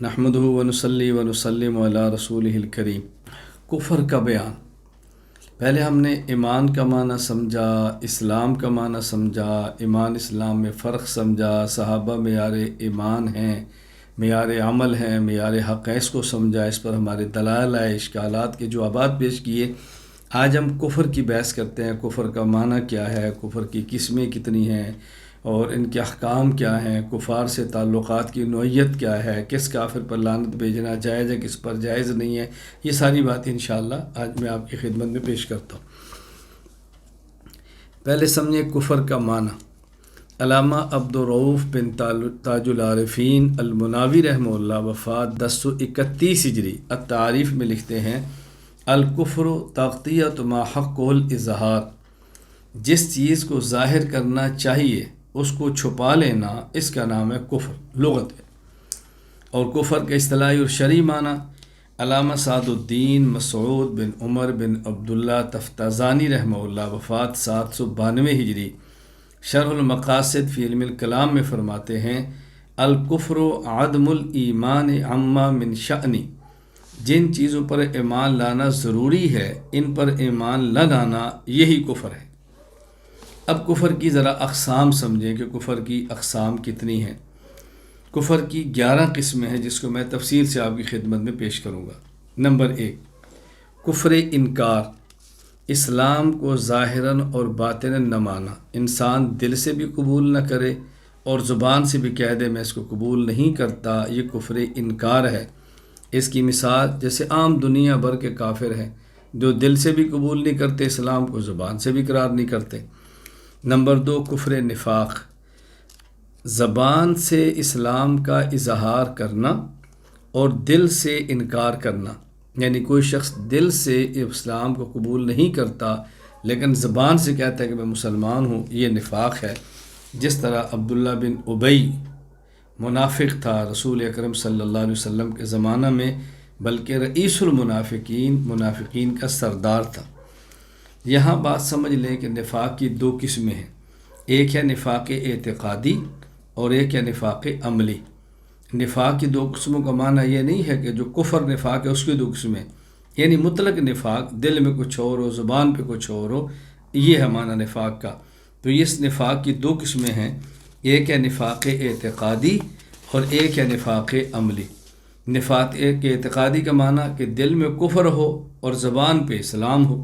نحمدہ ونصلی ونسلم علی رسولہ الکریم۔ کفر کا بیان۔ پہلے ہم نے ایمان کا معنی سمجھا، اسلام کا معنی سمجھا، ایمان اسلام میں فرق سمجھا، صحابہ معیار ایمان ہیں، معیار عمل ہیں، معیار حق ہے، اس کو سمجھا، اس پر ہمارے دلائل آئے، اشکالات کے جوابات پیش کیے۔ آج ہم کفر کی بحث کرتے ہیں، کفر کا معنی کیا ہے، کفر کی قسمیں کتنی ہیں اور ان کے احکام کیا ہیں، کفار سے تعلقات کی نوعیت کیا ہے، کس کافر پر لعنت بھیجنا جائز ہے، کس پر جائز نہیں ہے، یہ ساری باتیں انشاءاللہ آج میں آپ کی خدمت میں پیش کرتا ہوں۔ پہلے سمجھیں کفر کا معنی۔ علامہ عبدالرؤف بن تاج العارفین المناوی رحمہ اللہ وفات 1031 ہجری التعریف میں لکھتے ہیں: الکفر تغطیۃ ما حقہ الاظہار، جس چیز کو ظاہر کرنا چاہیے اس کو چھپا لینا، اس کا نام ہے کفر لغت ہے۔ اور کفر کے اصطلاحی اور شرعی معنی علامہ سعد الدین مسعود بن عمر بن عبداللہ تفتازانی رحمہ اللہ وفات 792 ہجری شرح المقاصد فی علم الکلام میں فرماتے ہیں: الکفر عدم الایمان عما من شأنی، جن چیزوں پر ایمان لانا ضروری ہے ان پر ایمان نہ لانا، یہی کفر ہے۔ اب کفر کی ذرا اقسام سمجھیں کہ کفر کی اقسام کتنی ہیں۔ کفر کی 11 قسمیں ہیں جس کو میں تفصیل سے آپ کی خدمت میں پیش کروں گا۔ نمبر 1، کفر انکار، اسلام کو ظاہراً اور باطناً نہ مانا، انسان دل سے بھی قبول نہ کرے اور زبان سے بھی کہہ دے میں اس کو قبول نہیں کرتا، یہ کفر انکار ہے۔ اس کی مثال جیسے عام دنیا بھر کے کافر ہیں جو دل سے بھی قبول نہیں کرتے اسلام کو، زبان سے بھی اقرار نہیں کرتے۔ نمبر 2، کفر نفاق، زبان سے اسلام کا اظہار کرنا اور دل سے انکار کرنا، یعنی کوئی شخص دل سے اسلام کو قبول نہیں کرتا لیکن زبان سے کہتا ہے کہ میں مسلمان ہوں، یہ نفاق ہے۔ جس طرح عبداللہ بن ابی منافق تھا رسول اکرم صلی اللہ علیہ وسلم کے زمانہ میں، بلکہ رئیس المنافقین، منافقین کا سردار تھا۔ یہاں بات سمجھ لیں کہ نفاق کی 2 قسمیں ہیں، ایک ہے نفاق اعتقادی اور ایک ہے نفاق عملی۔ نفاق کی 2 قسموں کا معنی یہ نہیں ہے کہ جو کفر نفاق ہے اس کی 2 قسمیں، یعنی مطلق نفاق، دل میں کچھ اور ہو، زبان پہ کچھ اور ہو، یہ ہے معنی نفاق کا۔ تو اس نفاق کی 2 قسمیں ہیں، ایک ہے نفاق اعتقادی اور ایک ہے نفاق عملی۔ نفاق اعتقادی کا معنی کہ دل میں کفر ہو اور زبان پہ اسلام ہو،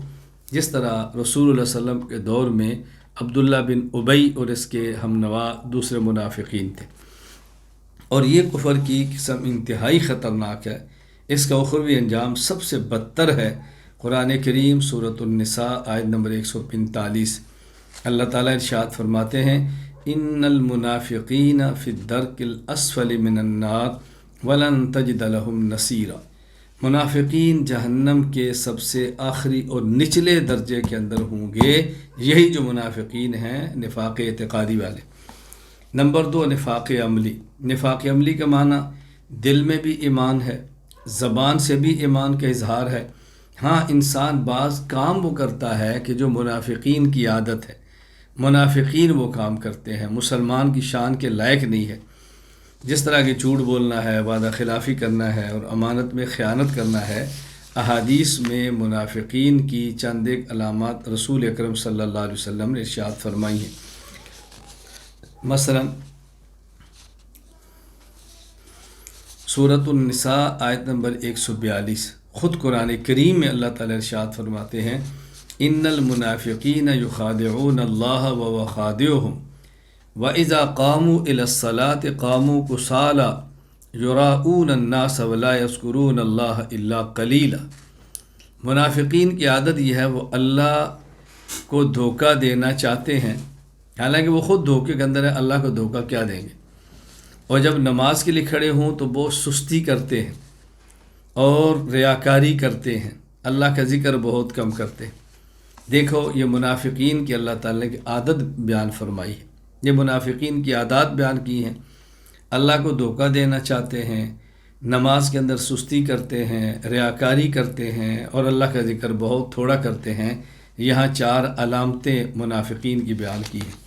جس طرح رسول اللہ صلی اللہ علیہ وسلم کے دور میں عبداللہ بن ابی اور اس کے ہمنوا دوسرے منافقین تھے۔ اور یہ کفر کی قسم انتہائی خطرناک ہے، اس کا اخروی انجام سب سے بدتر ہے۔ قرآن کریم سورۃ النساء آیت نمبر 145، اللہ تعالیٰ ارشاد فرماتے ہیں: ان المنافقین فی الدرک الاسفل من النار ولن تجد لهم نصیرا، منافقین جہنم کے سب سے آخری اور نچلے درجے کے اندر ہوں گے، یہی جو منافقین ہیں نفاق اعتقادی والے۔ نمبر 2، نفاق عملی۔ نفاق عملی کا معنی دل میں بھی ایمان ہے، زبان سے بھی ایمان کا اظہار ہے، ہاں انسان بعض کام وہ کرتا ہے کہ جو منافقین کی عادت ہے، منافقین وہ کام کرتے ہیں، مسلمان کی شان کے لائق نہیں ہے، جس طرح کہ جھوٹ بولنا ہے، وعدہ خلافی کرنا ہے اور امانت میں خیانت کرنا ہے۔ احادیث میں منافقین کی چند ایک علامات رسول اکرم صلی اللہ علیہ وسلم نے ارشاد فرمائی ہیں۔ مثلا سورۃ النساء آیت نمبر 142، خود قرآن کریم میں اللہ تعالیٰ ارشاد فرماتے ہیں: ان المنافقین یخادعون اللہ وهو خادعهم وَإِذَا قَامُوا إِلَى الصَّلَاةِ قَامُوا كُسَالَىٰ يُرَاءُونَ النَّاسَ وَلَا يَذْكُرُونَ اللَّهَ إِلَّا قَلِيلًا، منافقین کی عادت یہ ہے وہ اللہ کو دھوکہ دینا چاہتے ہیں، حالانکہ وہ خود دھوکے کے اندر ہے، اللہ کو دھوکہ کیا دیں گے، اور جب نماز کے لیے کھڑے ہوں تو بہت سستی کرتے ہیں اور ریاکاری کرتے ہیں، اللہ کا ذکر بہت کم کرتے ہیں۔ دیکھو یہ منافقین کی اللہ تعالیٰ کی عادت بیان فرمائی ہے، یہ منافقین کی عادات بیان کی ہیں، اللہ کو دھوکہ دینا چاہتے ہیں، نماز کے اندر سستی کرتے ہیں، ریاکاری کرتے ہیں اور اللہ کا ذکر بہت تھوڑا کرتے ہیں۔ یہاں 4 علامتیں منافقین کی بیان کی ہیں۔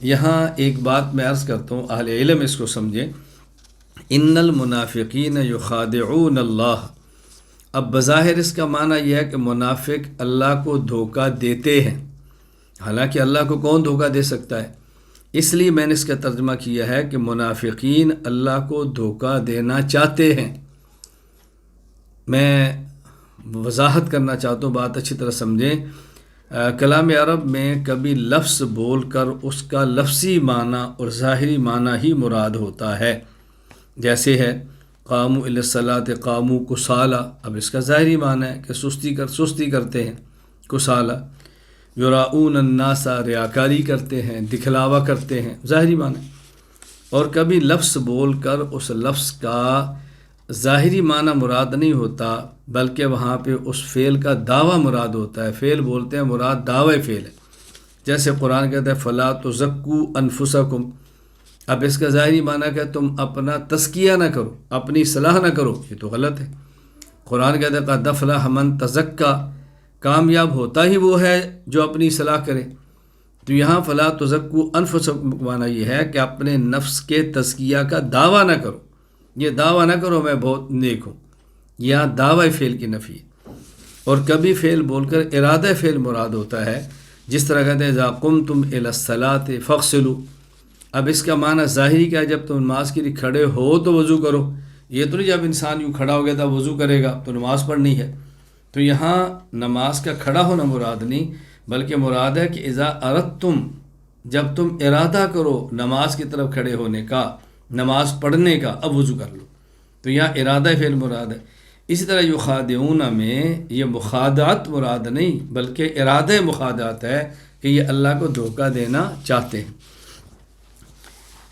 یہاں ایک بات میں عرض کرتا ہوں، اہل علم اس کو سمجھیں ان المنافقین یخادعون اللہ۔ اب بظاہر اس کا معنی یہ ہے کہ منافق اللہ کو دھوکہ دیتے ہیں، حالانکہ اللہ کو کون دھوکہ دے سکتا ہے؟ اس لیے میں نے اس کا ترجمہ کیا ہے کہ منافقین اللہ کو دھوکہ دینا چاہتے ہیں۔ میں وضاحت کرنا چاہتا ہوں، بات اچھی طرح سمجھیں۔ کلام عرب میں کبھی لفظ بول کر اس کا لفظی معنی اور ظاہری معنی ہی مراد ہوتا ہے، جیسے ہے قاموا الی الصلاۃ قاموا کسالى، اب اس کا ظاہری معنی ہے کہ سستی کرتے ہیں، کسالى۔ یراؤون الناس، ریاکاری کرتے ہیں، دکھلاوا کرتے ہیں، ظاہری معنی۔ اور کبھی لفظ بول کر اس لفظ کا ظاہری معنی مراد نہیں ہوتا، بلکہ وہاں پہ اس فعل کا دعویٰ مراد ہوتا ہے۔ فعل بولتے ہیں، مراد دعوی فعل ہے، جیسے قرآن کہتا ہے فلا تزکوا انفسکم۔ اب اس کا ظاہری معنی کہ تم اپنا تزکیہ نہ کرو، اپنی اصلاح نہ کرو، یہ تو غلط ہے۔ قرآن کہتا ہے قد افلح من تزکا، کامیاب ہوتا ہی وہ ہے جو اپنی اصلاح کرے۔ تو یہاں فلا تزکوا انفسکم معنی یہ ہے کہ اپنے نفس کے تزکیہ کا دعویٰ نہ کرو، یہ دعویٰ نہ کرو میں بہت نیک ہوں، یہاں دعوی فعل کی نفی ہے۔ اور کبھی فعل بول کر ارادہ فعل مراد ہوتا ہے، جس طرح کہتے ہیں اذا قمتم الی الصلاۃ فاغسلوا۔ اب اس کا معنی ظاہری کیا ہے، جب تم نماز کے لیے کھڑے ہو تو وضو کرو، یہ تو نہیں جب انسان یوں کھڑا ہو گیا تھا وضو کرے گا تو نماز پڑھنی ہے۔ تو یہاں نماز کا کھڑا ہونا مراد نہیں، بلکہ مراد ہے کہ اذا اردتم، جب تم ارادہ کرو نماز کی طرف کھڑے ہونے کا، نماز پڑھنے کا، اب وضو کر لو، تو یہاں ارادہ فعل مراد ہے۔ اسی طرح یخادعون میں یہ مخادعت مراد نہیں، بلکہ ارادہ مخادعت ہے کہ یہ اللہ کو دھوکہ دینا چاہتے ہیں۔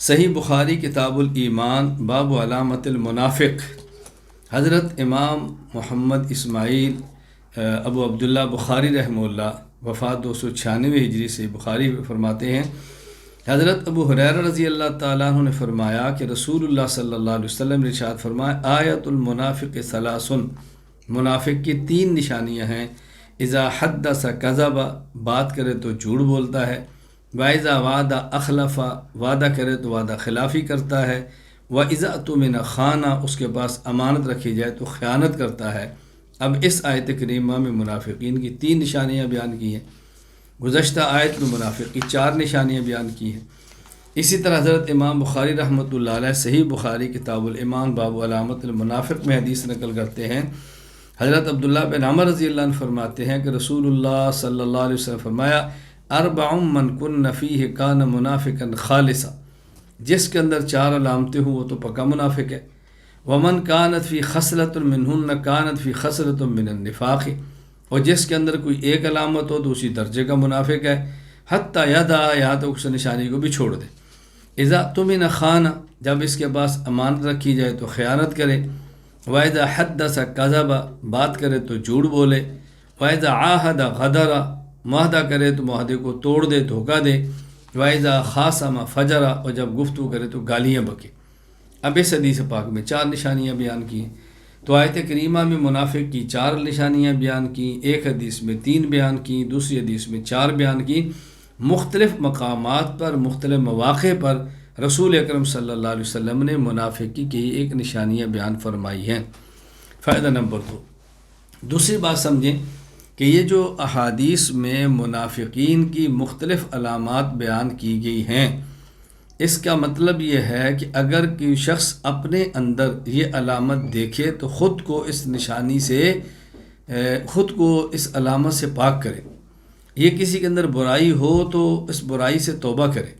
صحیح بخاری کتاب الایمان باب علامت المنافق، حضرت امام محمد اسماعیل ابو عبداللہ بخاری رحمہ اللہ، وفات 296 ہجری سے بخاری فرماتے ہیں، حضرت ابو ہریرہ رضی اللہ تعالیٰ عنہ نے فرمایا کہ رسول اللہ صلی اللہ علیہ وسلم نے ارشاد فرمایا آیت المنافق ثلاث، منافق کی 3 نشانیاں ہیں۔ اذا حدث کذب، بات کرے تو جھوٹ بولتا ہے، واذا وعد اخلف، وعدہ کرے تو وعدہ خلافی کرتا ہے، واذا اؤتمن خان، اس کے پاس امانت رکھی جائے تو خیانت کرتا ہے۔ اب اس آیت کریمہ میں منافقین کی 3 نشانیاں بیان کی ہیں، گزشتہ آیت میں منافق کی 4 نشانیاں بیان کی ہیں۔ اسی طرح حضرت امام بخاری رحمۃ اللہ علیہ صحیح بخاری کتاب الایمان باب علامت المنافق میں حدیث نقل کرتے ہیں، حضرت عبداللہ بن عمر رضی اللہ عنہ فرماتے ہیں کہ رسول اللہ صلی اللہ علیہ وسلم فرمایا اربع من کن فیہ کان منافقا خالصا، جس کے اندر 4 علامتیں ہوں وہ تو پکا منافق ہے۔ ومن کانت فی خصلۃ منہن کانت فی خصلۃ من النفاق، اور جس کے اندر کوئی ایک علامت ہو تو اسی درجے کا منافق ہے، حتیٰ یدا، یہاں تک اس نشانی کو بھی چھوڑ دے۔ اذا اؤتمن خان، جب اس کے پاس امانت رکھی جائے تو خیانت کرے، واذا حدث کذب، بات کرے تو جھوٹ بولے، واذا عاہد غدر، معاہدہ کرے تو معاہدے کو توڑ دے، دھوکہ دے، واذا خاصم فجر، اور جب گفتگو کرے تو گالیاں بکے۔ اب اس حدیث پاک میں 4 نشانیاں بیان کی ہیں۔ تو آیت کریمہ میں منافق کی 4 نشانیاں بیان کی، ایک حدیث میں 3 بیان کی، دوسری حدیث میں 4 بیان کی۔ مختلف مقامات پر، مختلف مواقع پر رسول اکرم صلی اللہ علیہ وسلم نے منافقی کی ایک نشانیاں بیان فرمائی ہیں۔ فائدہ نمبر 2، دوسری بات سمجھیں کہ یہ جو احادیث میں منافقین کی مختلف علامات بیان کی گئی ہیں، اس کا مطلب یہ ہے کہ اگر کوئی شخص اپنے اندر یہ علامت دیکھے تو خود کو اس نشانی سے، خود کو اس علامت سے پاک کرے۔ یہ کسی کے اندر برائی ہو تو اس برائی سے توبہ کرے،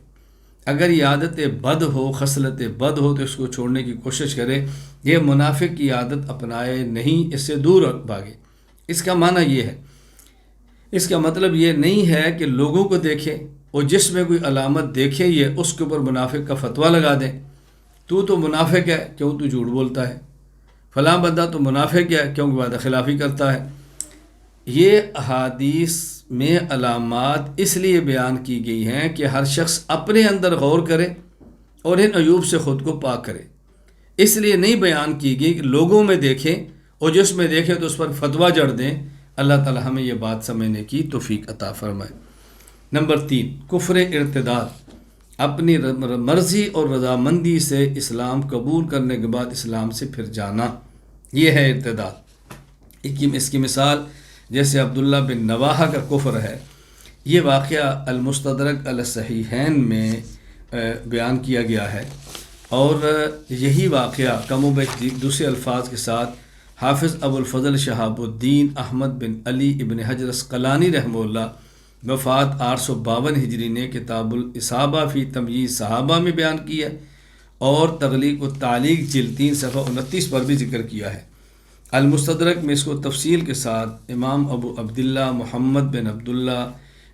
اگر یہ عادت بد ہو، خصلت بد ہو تو اس کو چھوڑنے کی کوشش کرے، یہ منافق کی عادت اپنائے نہیں، اس سے دور بھاگے۔ اس کا معنی یہ ہے، اس کا مطلب یہ نہیں ہے کہ لوگوں کو دیکھے اور جس میں کوئی علامت دیکھے یہ اس کے اوپر منافق کا فتویٰ لگا دیں، تو منافق ہے کیوں تو جھوٹ بولتا ہے، فلاں بندہ تو منافق ہے کیونکہ وعدہ خلافی کرتا ہے۔ یہ احادیث میں علامات اس لیے بیان کی گئی ہیں کہ ہر شخص اپنے اندر غور کرے اور ان عیوب سے خود کو پاک کرے، اس لیے نہیں بیان کی گئی کہ لوگوں میں دیکھیں اور جس میں دیکھیں تو اس پر فتویٰ جڑ دیں۔ اللہ تعالی ہمیں یہ بات سمجھنے کی توفیق عطا فرمائے۔ نمبر 3، کفر ارتداد۔ اپنی مرضی اور رضامندی سے اسلام قبول کرنے کے بعد اسلام سے پھر جانا، یہ ہے ارتداد۔ اس کی مثال جیسے عبداللہ بن نواحہ کا کفر ہے، یہ واقعہ المستدرک علی الصحیحین میں بیان کیا گیا ہے، اور یہی واقعہ کم و بیش دوسرے الفاظ کے ساتھ حافظ ابو الفضل شہاب الدین احمد بن علی ابن حجر اسقلانی رحمہ اللہ وفات 852 ہجری نے کتاب الاصابہ فی تمییز صحابہ میں بیان کیا ہے، اور تغلیق و تعلیق جلد 3 صفحہ 29 پر بھی ذکر کیا ہے۔ المستدرک میں اس کو تفصیل کے ساتھ امام ابو عبداللہ محمد بن عبداللہ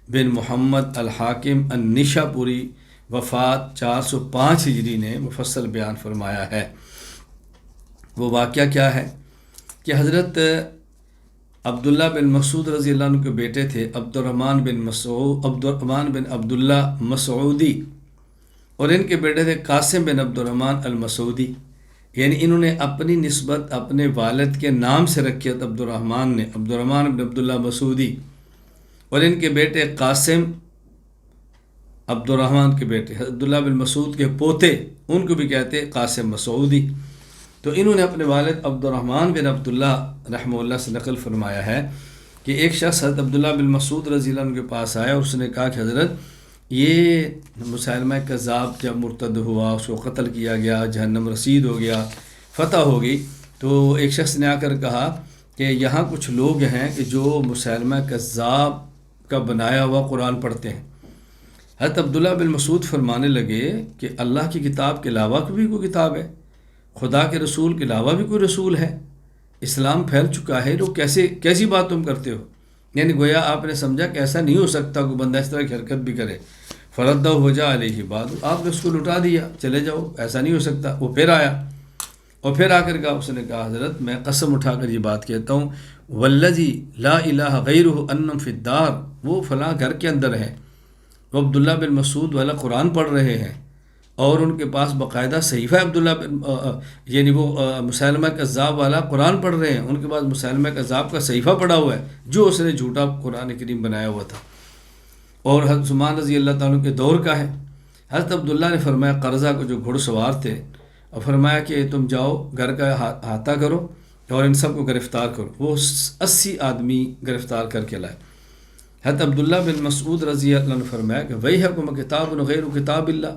بن محمد الحاکم النشاپوری وفات 405 ہجری نے مفصل بیان فرمایا ہے۔ وہ واقعہ کیا ہے کہ حضرت عبداللہ بن مسعود رضی اللہ عنہ کے بیٹے تھے عبد الرحمن بن عبداللہ مسعودی، اور ان کے بیٹے تھے قاسم بن عبد الرحمن المسعودی، یعنی انہوں نے اپنی نسبت اپنے والد کے نام سے رکھی ہے، عبد الرحمن بن عبداللہ مسعودی، اور ان کے بیٹے قاسم عبد الرحمن کے بیٹے عبداللہ بن مسعود کے پوتے، ان کو بھی کہتے قاسم مسعودی۔ تو انہوں نے اپنے والد عبد الرحمن بن عبداللہ رحمہ اللہ سے نقل فرمایا ہے کہ ایک شخص حضرت عبداللہ بن مسعود رضی اللہ عنہ کے پاس آیا اور اس نے کہا کہ حضرت یہ مسیلمہ کذاب جب مرتد ہوا، اس کو قتل کیا گیا، جہنم رسید ہو گیا، فتح ہو گئی، تو ایک شخص نے آ کر کہا کہ یہاں کچھ لوگ ہیں کہ جو مسیلمہ کذاب کا بنایا ہوا قرآن پڑھتے ہیں۔ حضرت عبداللہ بن مسعود فرمانے لگے کہ اللہ کی کتاب کے علاوہ بھی کوئی کتاب ہے، خدا کے رسول کے علاوہ بھی کوئی رسول ہے، اسلام پھیل چکا ہے، تو کیسی بات تم کرتے ہو؟ یعنی گویا آپ نے سمجھا کہ ایسا نہیں ہو سکتا کوئی بندہ اس طرح کی حرکت بھی کرے۔ فرد ہو جا علیہ بعد، آپ نے اس کو لٹا دیا، چلے جاؤ، ایسا نہیں ہو سکتا۔ وہ پھر آیا اور پھر آ کر کہا، اس نے کہا حضرت میں قسم اٹھا کر یہ بات کہتا ہوں والذی لا الہ غیرہ انہم فی الدار، وہ فلاں گھر کے اندر ہے، وہ عبداللہ بن مسعود والا قرآن پڑھ رہے ہیں، اور ان کے پاس باقاعدہ صحیفہ عبداللہ یعنی وہ مسیلمہ کذاب والا قرآن پڑھ رہے ہیں، ان کے پاس مسیلمہ کذاب کا صحیفہ پڑھا ہوا ہے جو اس نے جھوٹا قرآن کریم بنایا ہوا تھا، اور حضرت عثمان رضی اللہ تعالیٰ کے دور کا ہے۔ حضرت عبداللہ نے فرمایا قرظہ کو جو گھڑ سوار تھے، اور فرمایا کہ تم جاؤ گھر کا احاطہ کرو اور ان سب کو گرفتار کرو۔ وہ 80 آدمی گرفتار کر کے لائے۔ حضرت عبداللہ بن مسعود رضی اللہ عنہ فرمایا کہ ویحکم کتاب غیر کتاب اللہ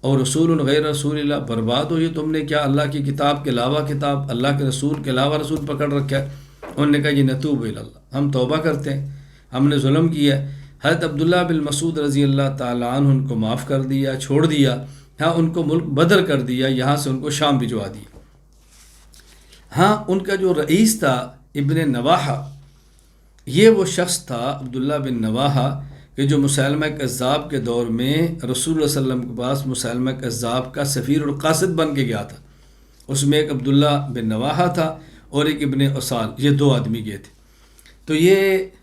اور رسول غیر رسول اللہ، برباد ہو یہ تم نے کیا اللہ کی کتاب کے علاوہ کتاب، اللہ کے رسول کے علاوہ رسول پکڑ رکھا ہے۔ انہوں نے کہا یہ نتوب الی اللہ، ہم توبہ کرتے ہیں، ہم نے ظلم کیا ہے۔ حضرت عبداللہ بن مسعود رضی اللہ تعالیٰ عنہ ان کو معاف کر دیا، چھوڑ دیا، ہاں ان کو ملک بدر کر دیا، یہاں سے ان کو شام بھجوا دیا۔ ہاں ان کا جو رئیس تھا ابن نواحہ، یہ وہ شخص تھا عبداللہ بن نواحہ کہ جو مسیلمہ کذاب کے دور میں رسول اللہ صلی اللہ علیہ وسلم کے پاس مسیلمہ کذاب کا سفیر القاصد بن کے گیا تھا۔ اس میں ایک عبداللہ بن نواحہ تھا اور ایک ابن اسال، یہ 2 آدمی گئے تھے۔ تو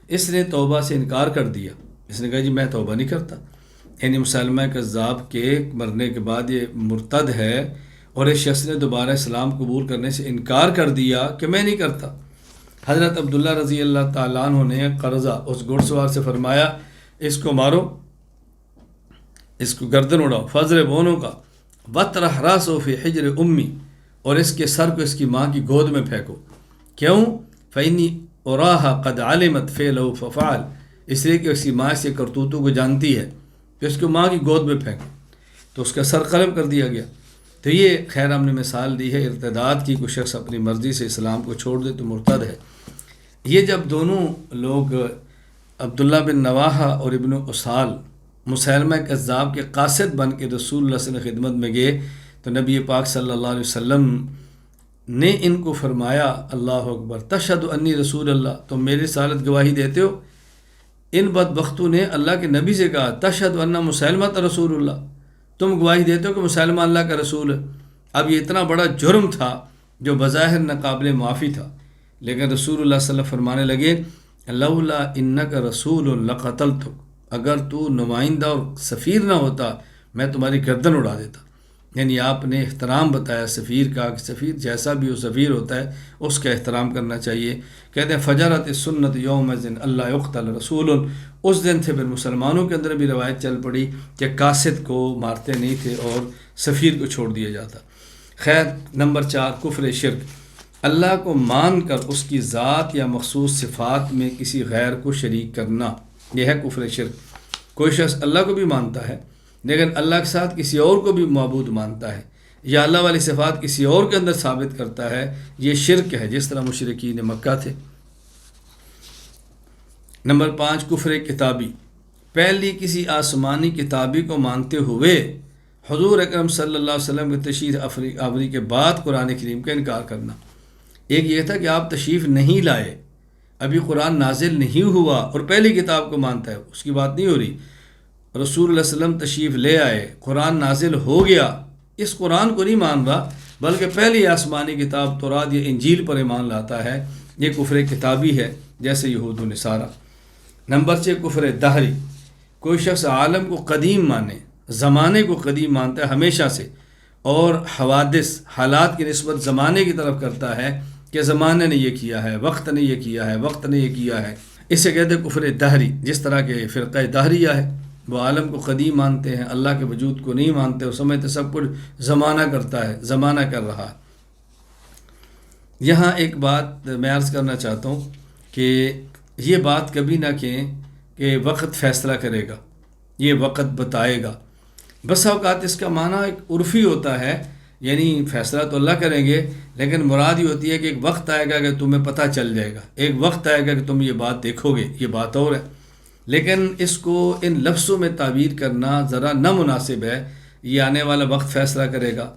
اس نے توبہ سے انکار کر دیا، اس نے کہا جی میں توبہ نہیں کرتا، یعنی مسیلمہ کذاب کے مرنے کے بعد یہ مرتد ہے، اور اس شخص نے دوبارہ اسلام قبول کرنے سے انکار کر دیا کہ میں نہیں کرتا۔ حضرت عبداللہ رضی اللہ تعالیٰ عنہ نے قرظہ اس گھڑ سوار سے فرمایا اس کو مارو، اس کو گردن اڑاؤ، فضر بونوں کا وطرح راسو فی حجر امی، اور اس کے سر کو اس کی ماں کی گود میں پھینکو۔ کیوں؟ فینی اوراہا قد علمت فعلہ ففعل، اس لیے کہ اس کی ماں سے کرتوتوں کو جانتی ہے، کہ اس کو ماں کی گود میں پھینکو، تو اس کا سر قلم کر دیا گیا۔ تو یہ خیر ہم نے مثال دی ہے ارتداد کی، کوئی شخص اپنی مرضی سے اسلام کو چھوڑ دے تو مرتد ہے۔ یہ جب دونوں لوگ عبداللہ بن نواحہ اور ابن اسال مسیلمہ کذاب کے قاصد بن کے رسول اللہ صلی اللہ علیہ وسلم خدمت میں گئے، تو نبی پاک صلی اللہ علیہ وسلم نے ان کو فرمایا اللہ اکبر تشہد انی رسول اللہ، تم میری رسالت گواہی دیتے ہو؟ ان بدبختوں نے اللہ کے نبی سے کہا تشہد ان مسیلمہ رسول اللہ، تم گواہی دیتے ہو کہ مسیلمہ اللہ کا رسول ہے۔ اب یہ اتنا بڑا جرم تھا جو بظاہر ناقابل معافی تھا، لیکن رسول اللہ صلی اللہ علیہ وسلم فرمانے لگے لولا انک رسول لقتلتک، اگر تو نمائندہ اور سفیر نہ ہوتا میں تمہاری گردن اڑا دیتا۔ یعنی آپ نے احترام بتایا سفیر کا کہ سفیر جیسا بھی وہ سفیر ہوتا ہے اس کا احترام کرنا چاہیے۔ کہتے ہیں فجرت سنت یوم ذن اللہ یقتل رسول، اس دن سے پھر مسلمانوں کے اندر بھی روایت چل پڑی کہ قاصد کو مارتے نہیں تھے اور سفیر کو چھوڑ دیا جاتا۔ خیر، نمبر 4 کفر شرک، اللہ کو مان کر اس کی ذات یا مخصوص صفات میں کسی غیر کو شریک کرنا، یہ ہے کفر شرک۔ کوئی شخص اللہ کو بھی مانتا ہے لیکن اللہ کے ساتھ کسی اور کو بھی معبود مانتا ہے، یا اللہ والی صفات کسی اور کے اندر ثابت کرتا ہے، یہ شرک ہے، جس طرح مشرکین مکہ تھے۔ نمبر 5 کفر کتابی، پہلی کسی آسمانی کتابی کو مانتے ہوئے حضور اکرم صلی اللہ علیہ وسلم کے تشریف آوری کے بعد قرآن کریم کا انکار کرنا۔ ایک یہ تھا کہ آپ تشریف نہیں لائے، ابھی قرآن نازل نہیں ہوا اور پہلی کتاب کو مانتا ہے، اس کی بات نہیں ہو رہی۔ رسول اللہ علیہ وسلم تشریف لے آئے، قرآن نازل ہو گیا، اس قرآن کو نہیں مان رہا بلکہ پہلی آسمانی کتاب تورات یا انجیل پر ایمان لاتا ہے، یہ کفر کتابی ہے، جیسے یہود و نصارہ۔ نمبر 6 کفر دہری، کوئی شخص عالم کو قدیم مانے، زمانے کو قدیم مانتا ہے ہمیشہ سے، اور حوادث حالات کی نسبت زمانے کی طرف کرتا ہے کہ زمانے نے یہ کیا ہے، وقت نے یہ کیا ہے، وقت نے یہ کیا ہے، اسے کہتے ہیں کفر دہری۔ جس طرح کے فرقہ دہریہ ہے، وہ عالم کو قدیم مانتے ہیں، اللہ کے وجود کو نہیں مانتے، وہ سمجھتے سب کچھ زمانہ کرتا ہے، زمانہ کر رہا ہے۔ یہاں ایک بات میں عرض کرنا چاہتا ہوں کہ یہ بات کبھی نہ کہیں کہ وقت فیصلہ کرے گا، یہ وقت بتائے گا۔ بس اوقات اس کا معنی ایک عرفی ہوتا ہے، یعنی فیصلہ تو اللہ کریں گے لیکن مراد یہ ہوتی ہے کہ ایک وقت آئے گا کہ تمہیں پتہ چل جائے گا، ایک وقت آئے گا کہ تم یہ بات دیکھو گے، یہ بات اور ہے۔ لیکن اس کو ان لفظوں میں تعبیر کرنا ذرا نامناسب ہے۔ یہ آنے والا وقت فیصلہ کرے گا،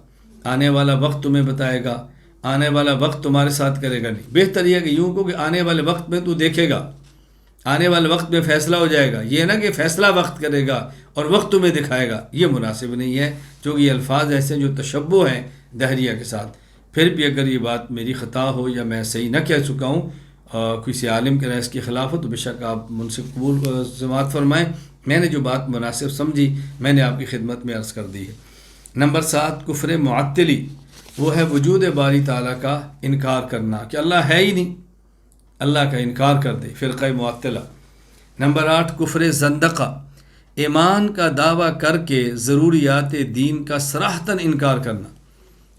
آنے والا وقت تمہیں بتائے گا، آنے والا وقت تمہارے ساتھ کرے گا، نہیں۔ بہتر یہ ہے کہ یوں کو کہ آنے والے وقت میں تو دیکھے گا، آنے والے وقت میں فیصلہ ہو جائے گا، یہ نہ کہ فیصلہ وقت کرے گا اور وقت تمہیں دکھائے گا، یہ مناسب نہیں ہے، کیونکہ یہ الفاظ ایسے ہیں جو تشبہ ہیں دہریہ کے ساتھ۔ پھر بھی اگر یہ بات میری خطا ہو یا میں صحیح نہ کہہ چکا ہوں، کسی عالم کے رائے اس کی خلاف ہو، تو بے شک آپ من سے قبول سماعت فرمائیں۔ میں نے جو بات مناسب سمجھی میں نے آپ کی خدمت میں عرض کر دی ہے۔ نمبر 7 کفر معطلی، وہ ہے وجود باری تعالیٰ کا انکار کرنا کہ اللہ ہے ہی نہیں، اللہ کا انکار کر دے، فرقہ معطلہ۔ نمبر 8 کفر زندقہ، ایمان کا دعویٰ کر کے ضروریات دین کا صراحتاً انکار کرنا،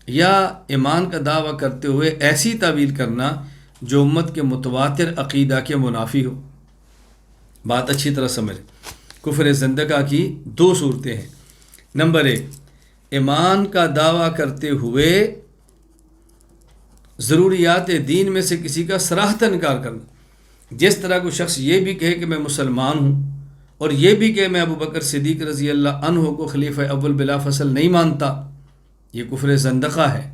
یا ایمان کا دعویٰ کرتے ہوئے ایسی تعویل کرنا جو امت کے متواتر عقیدہ کے منافی ہو۔ بات اچھی طرح سمجھ، کفر زندقہ کی 2 صورتیں ہیں۔ نمبر 1 ایمان کا دعویٰ کرتے ہوئے ضروریات دین میں سے کسی کا صراحتاً انکار کرنا، جس طرح کوئی شخص یہ بھی کہے کہ میں مسلمان ہوں اور یہ بھی کہ میں ابو بکر صدیق رضی اللہ عنہ کو خلیفہ اول بلا فصل نہیں مانتا، یہ کفر زندقہ ہے۔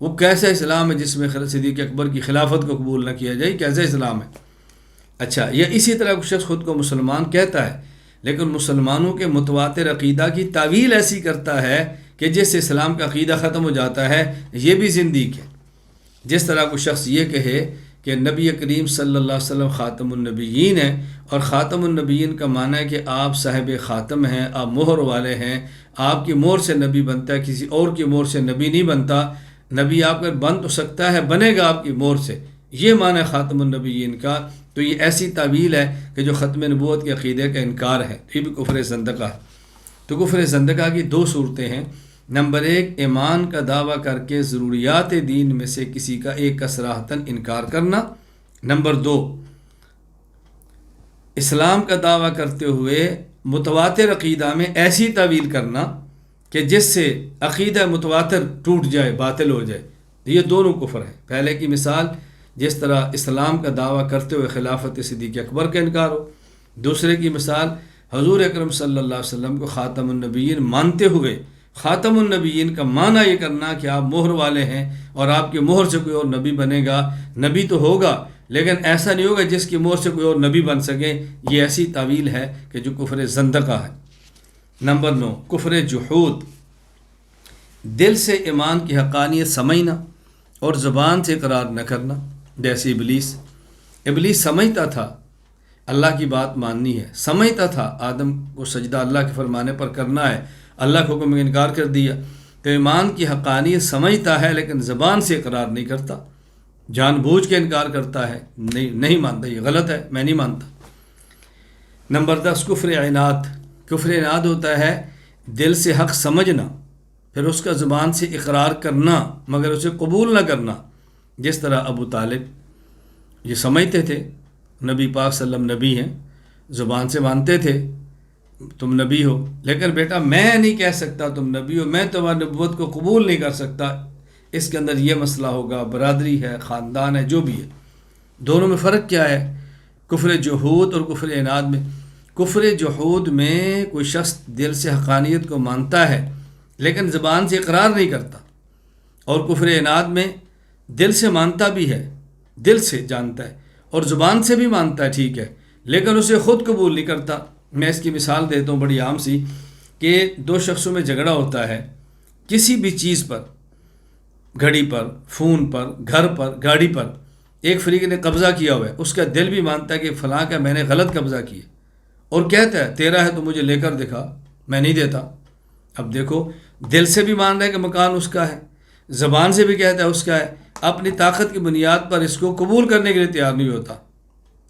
وہ کیسا اسلام ہے جس میں صدیق اکبر کی خلافت کو قبول نہ کیا جائے؟ کیسا اسلام ہے؟ اچھا، یا اسی طرح کوئی شخص خود کو مسلمان کہتا ہے لیکن مسلمانوں کے متواتر عقیدہ کی تعویل ایسی کرتا ہے کہ جس سے اسلام کا عقیدہ ختم ہو جاتا ہے، یہ بھی زندیق ہے۔ جس طرح کوئی شخص یہ کہے کہ نبی کریم صلی اللہ علیہ وسلم خاتم النبیین ہیں، اور خاتم النبیین کا معنی ہے کہ آپ صاحب خاتم ہیں، آپ مہر والے ہیں، آپ کی مہر سے نبی بنتا ہے، کسی اور کی مہر سے نبی نہیں بنتا۔ نبی آپ کا بن تو سکتا ہے، بنے گا آپ کی مہر سے، یہ معنی ہے خاتم النبیین کا۔ تو یہ ایسی تعویل ہے کہ جو ختم نبوت کے عقیدے کا انکار ہے، یہ بھی کفر زندقہ ہے۔ تو کفر زندقہ کی 2 صورتیں ہیں۔ نمبر 1 ایمان کا دعویٰ کر کے ضروریات دین میں سے کسی کا ایک کا صراحتاً انکار کرنا۔ نمبر 2 اسلام کا دعویٰ کرتے ہوئے متواتر عقیدہ میں ایسی تعویل کرنا کہ جس سے عقیدہ متواتر ٹوٹ جائے، باطل ہو جائے۔ یہ دونوں کفر ہیں۔ پہلے کی مثال جس طرح اسلام کا دعویٰ کرتے ہوئے خلافت صدیق اکبر کا انکار ہو، دوسرے کی مثال حضور اکرم صلی اللہ علیہ وسلم کو خاتم النبیین مانتے ہوئے خاتم النبیین کا معنی یہ کرنا کہ آپ مہر والے ہیں اور آپ کی مہر سے کوئی اور نبی بنے گا۔ نبی تو ہوگا لیکن ایسا نہیں ہوگا جس کی مہر سے کوئی اور نبی بن سکے، یہ ایسی تعویل ہے کہ جو کفر زندقہ ہے۔ نمبر 9 کفر جحود، دل سے ایمان کی حقانیت سمجھنا اور زبان سے اقرار نہ کرنا، جیسے ابلیس سمجھتا تھا اللہ کی بات ماننی ہے، سمجھتا تھا آدم کو سجدہ اللہ کے فرمانے پر کرنا ہے، اللہ کے حکم میں انکار کر دیا، تو ایمان کی حقانیت سمجھتا ہے لیکن زبان سے اقرار نہیں کرتا، جان بوجھ کے انکار کرتا ہے، نہیں مانتا، یہ غلط ہے، میں نہیں مانتا۔ نمبر 10 کفر عناد۔ کفر عناد ہوتا ہے دل سے حق سمجھنا، پھر اس کا زبان سے اقرار کرنا مگر اسے قبول نہ کرنا۔ جس طرح ابو طالب یہ سمجھتے تھے نبی پاک صلی اللہ علیہ وسلم نبی ہیں، زبان سے مانتے تھے تم نبی ہو، لیکن بیٹا میں نہیں کہہ سکتا تم نبی ہو، میں تمہاری نبوت کو قبول نہیں کر سکتا، اس کے اندر یہ مسئلہ ہوگا، برادری ہے، خاندان ہے، جو بھی ہے۔ دونوں میں فرق کیا ہے؟ کفر جحود اور کفر عناد میں، کفر جحود میں کوئی شخص دل سے حقانیت کو مانتا ہے لیکن زبان سے اقرار نہیں کرتا، اور کفر عناد میں دل سے مانتا بھی ہے، دل سے جانتا ہے اور زبان سے بھی مانتا ہے، ٹھیک ہے، لیکن اسے خود قبول نہیں کرتا۔ میں اس کی مثال دیتا ہوں بڑی عام سی، کہ دو شخصوں میں جھگڑا ہوتا ہے کسی بھی چیز پر، گھڑی پر، فون پر، گھر پر، گاڑی پر، ایک فریق نے قبضہ کیا ہوا ہے، اس کا دل بھی مانتا ہے کہ فلاں کا میں نے غلط قبضہ کیا، اور کہتا ہے تیرا ہے تو مجھے لے کر دکھا، میں نہیں دیتا۔ اب دیکھو، دل سے بھی مان رہا ہے کہ مکان اس کا ہے، زبان سے بھی کہتا ہے اس کا ہے، اپنی طاقت کی بنیاد پر اس کو قبول کرنے کے لیے تیار نہیں ہوتا،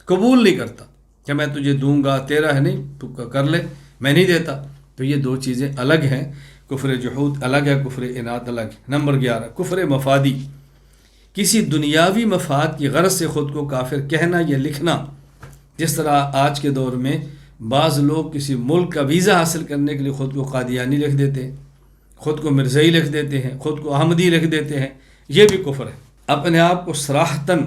قبول نہیں کرتا کہ میں تجھے دوں گا، تیرا ہے نہیں تو کر لے، میں نہیں دیتا۔ تو یہ دو چیزیں الگ ہیں، کفر جحود الگ ہے، کفر عناد الگ ہے۔ نمبر 11 کفر مفادی۔ کسی دنیاوی مفاد کی غرض سے خود کو کافر کہنا یا لکھنا، جس طرح آج کے دور میں بعض لوگ کسی ملک کا ویزا حاصل کرنے کے لیے خود کو قادیانی لکھ دیتے ہیں، خود کو مرزائی لکھ دیتے ہیں، خود کو احمدی لکھ دیتے ہیں، یہ بھی کفر ہے۔ اپنے آپ کو صراحتاً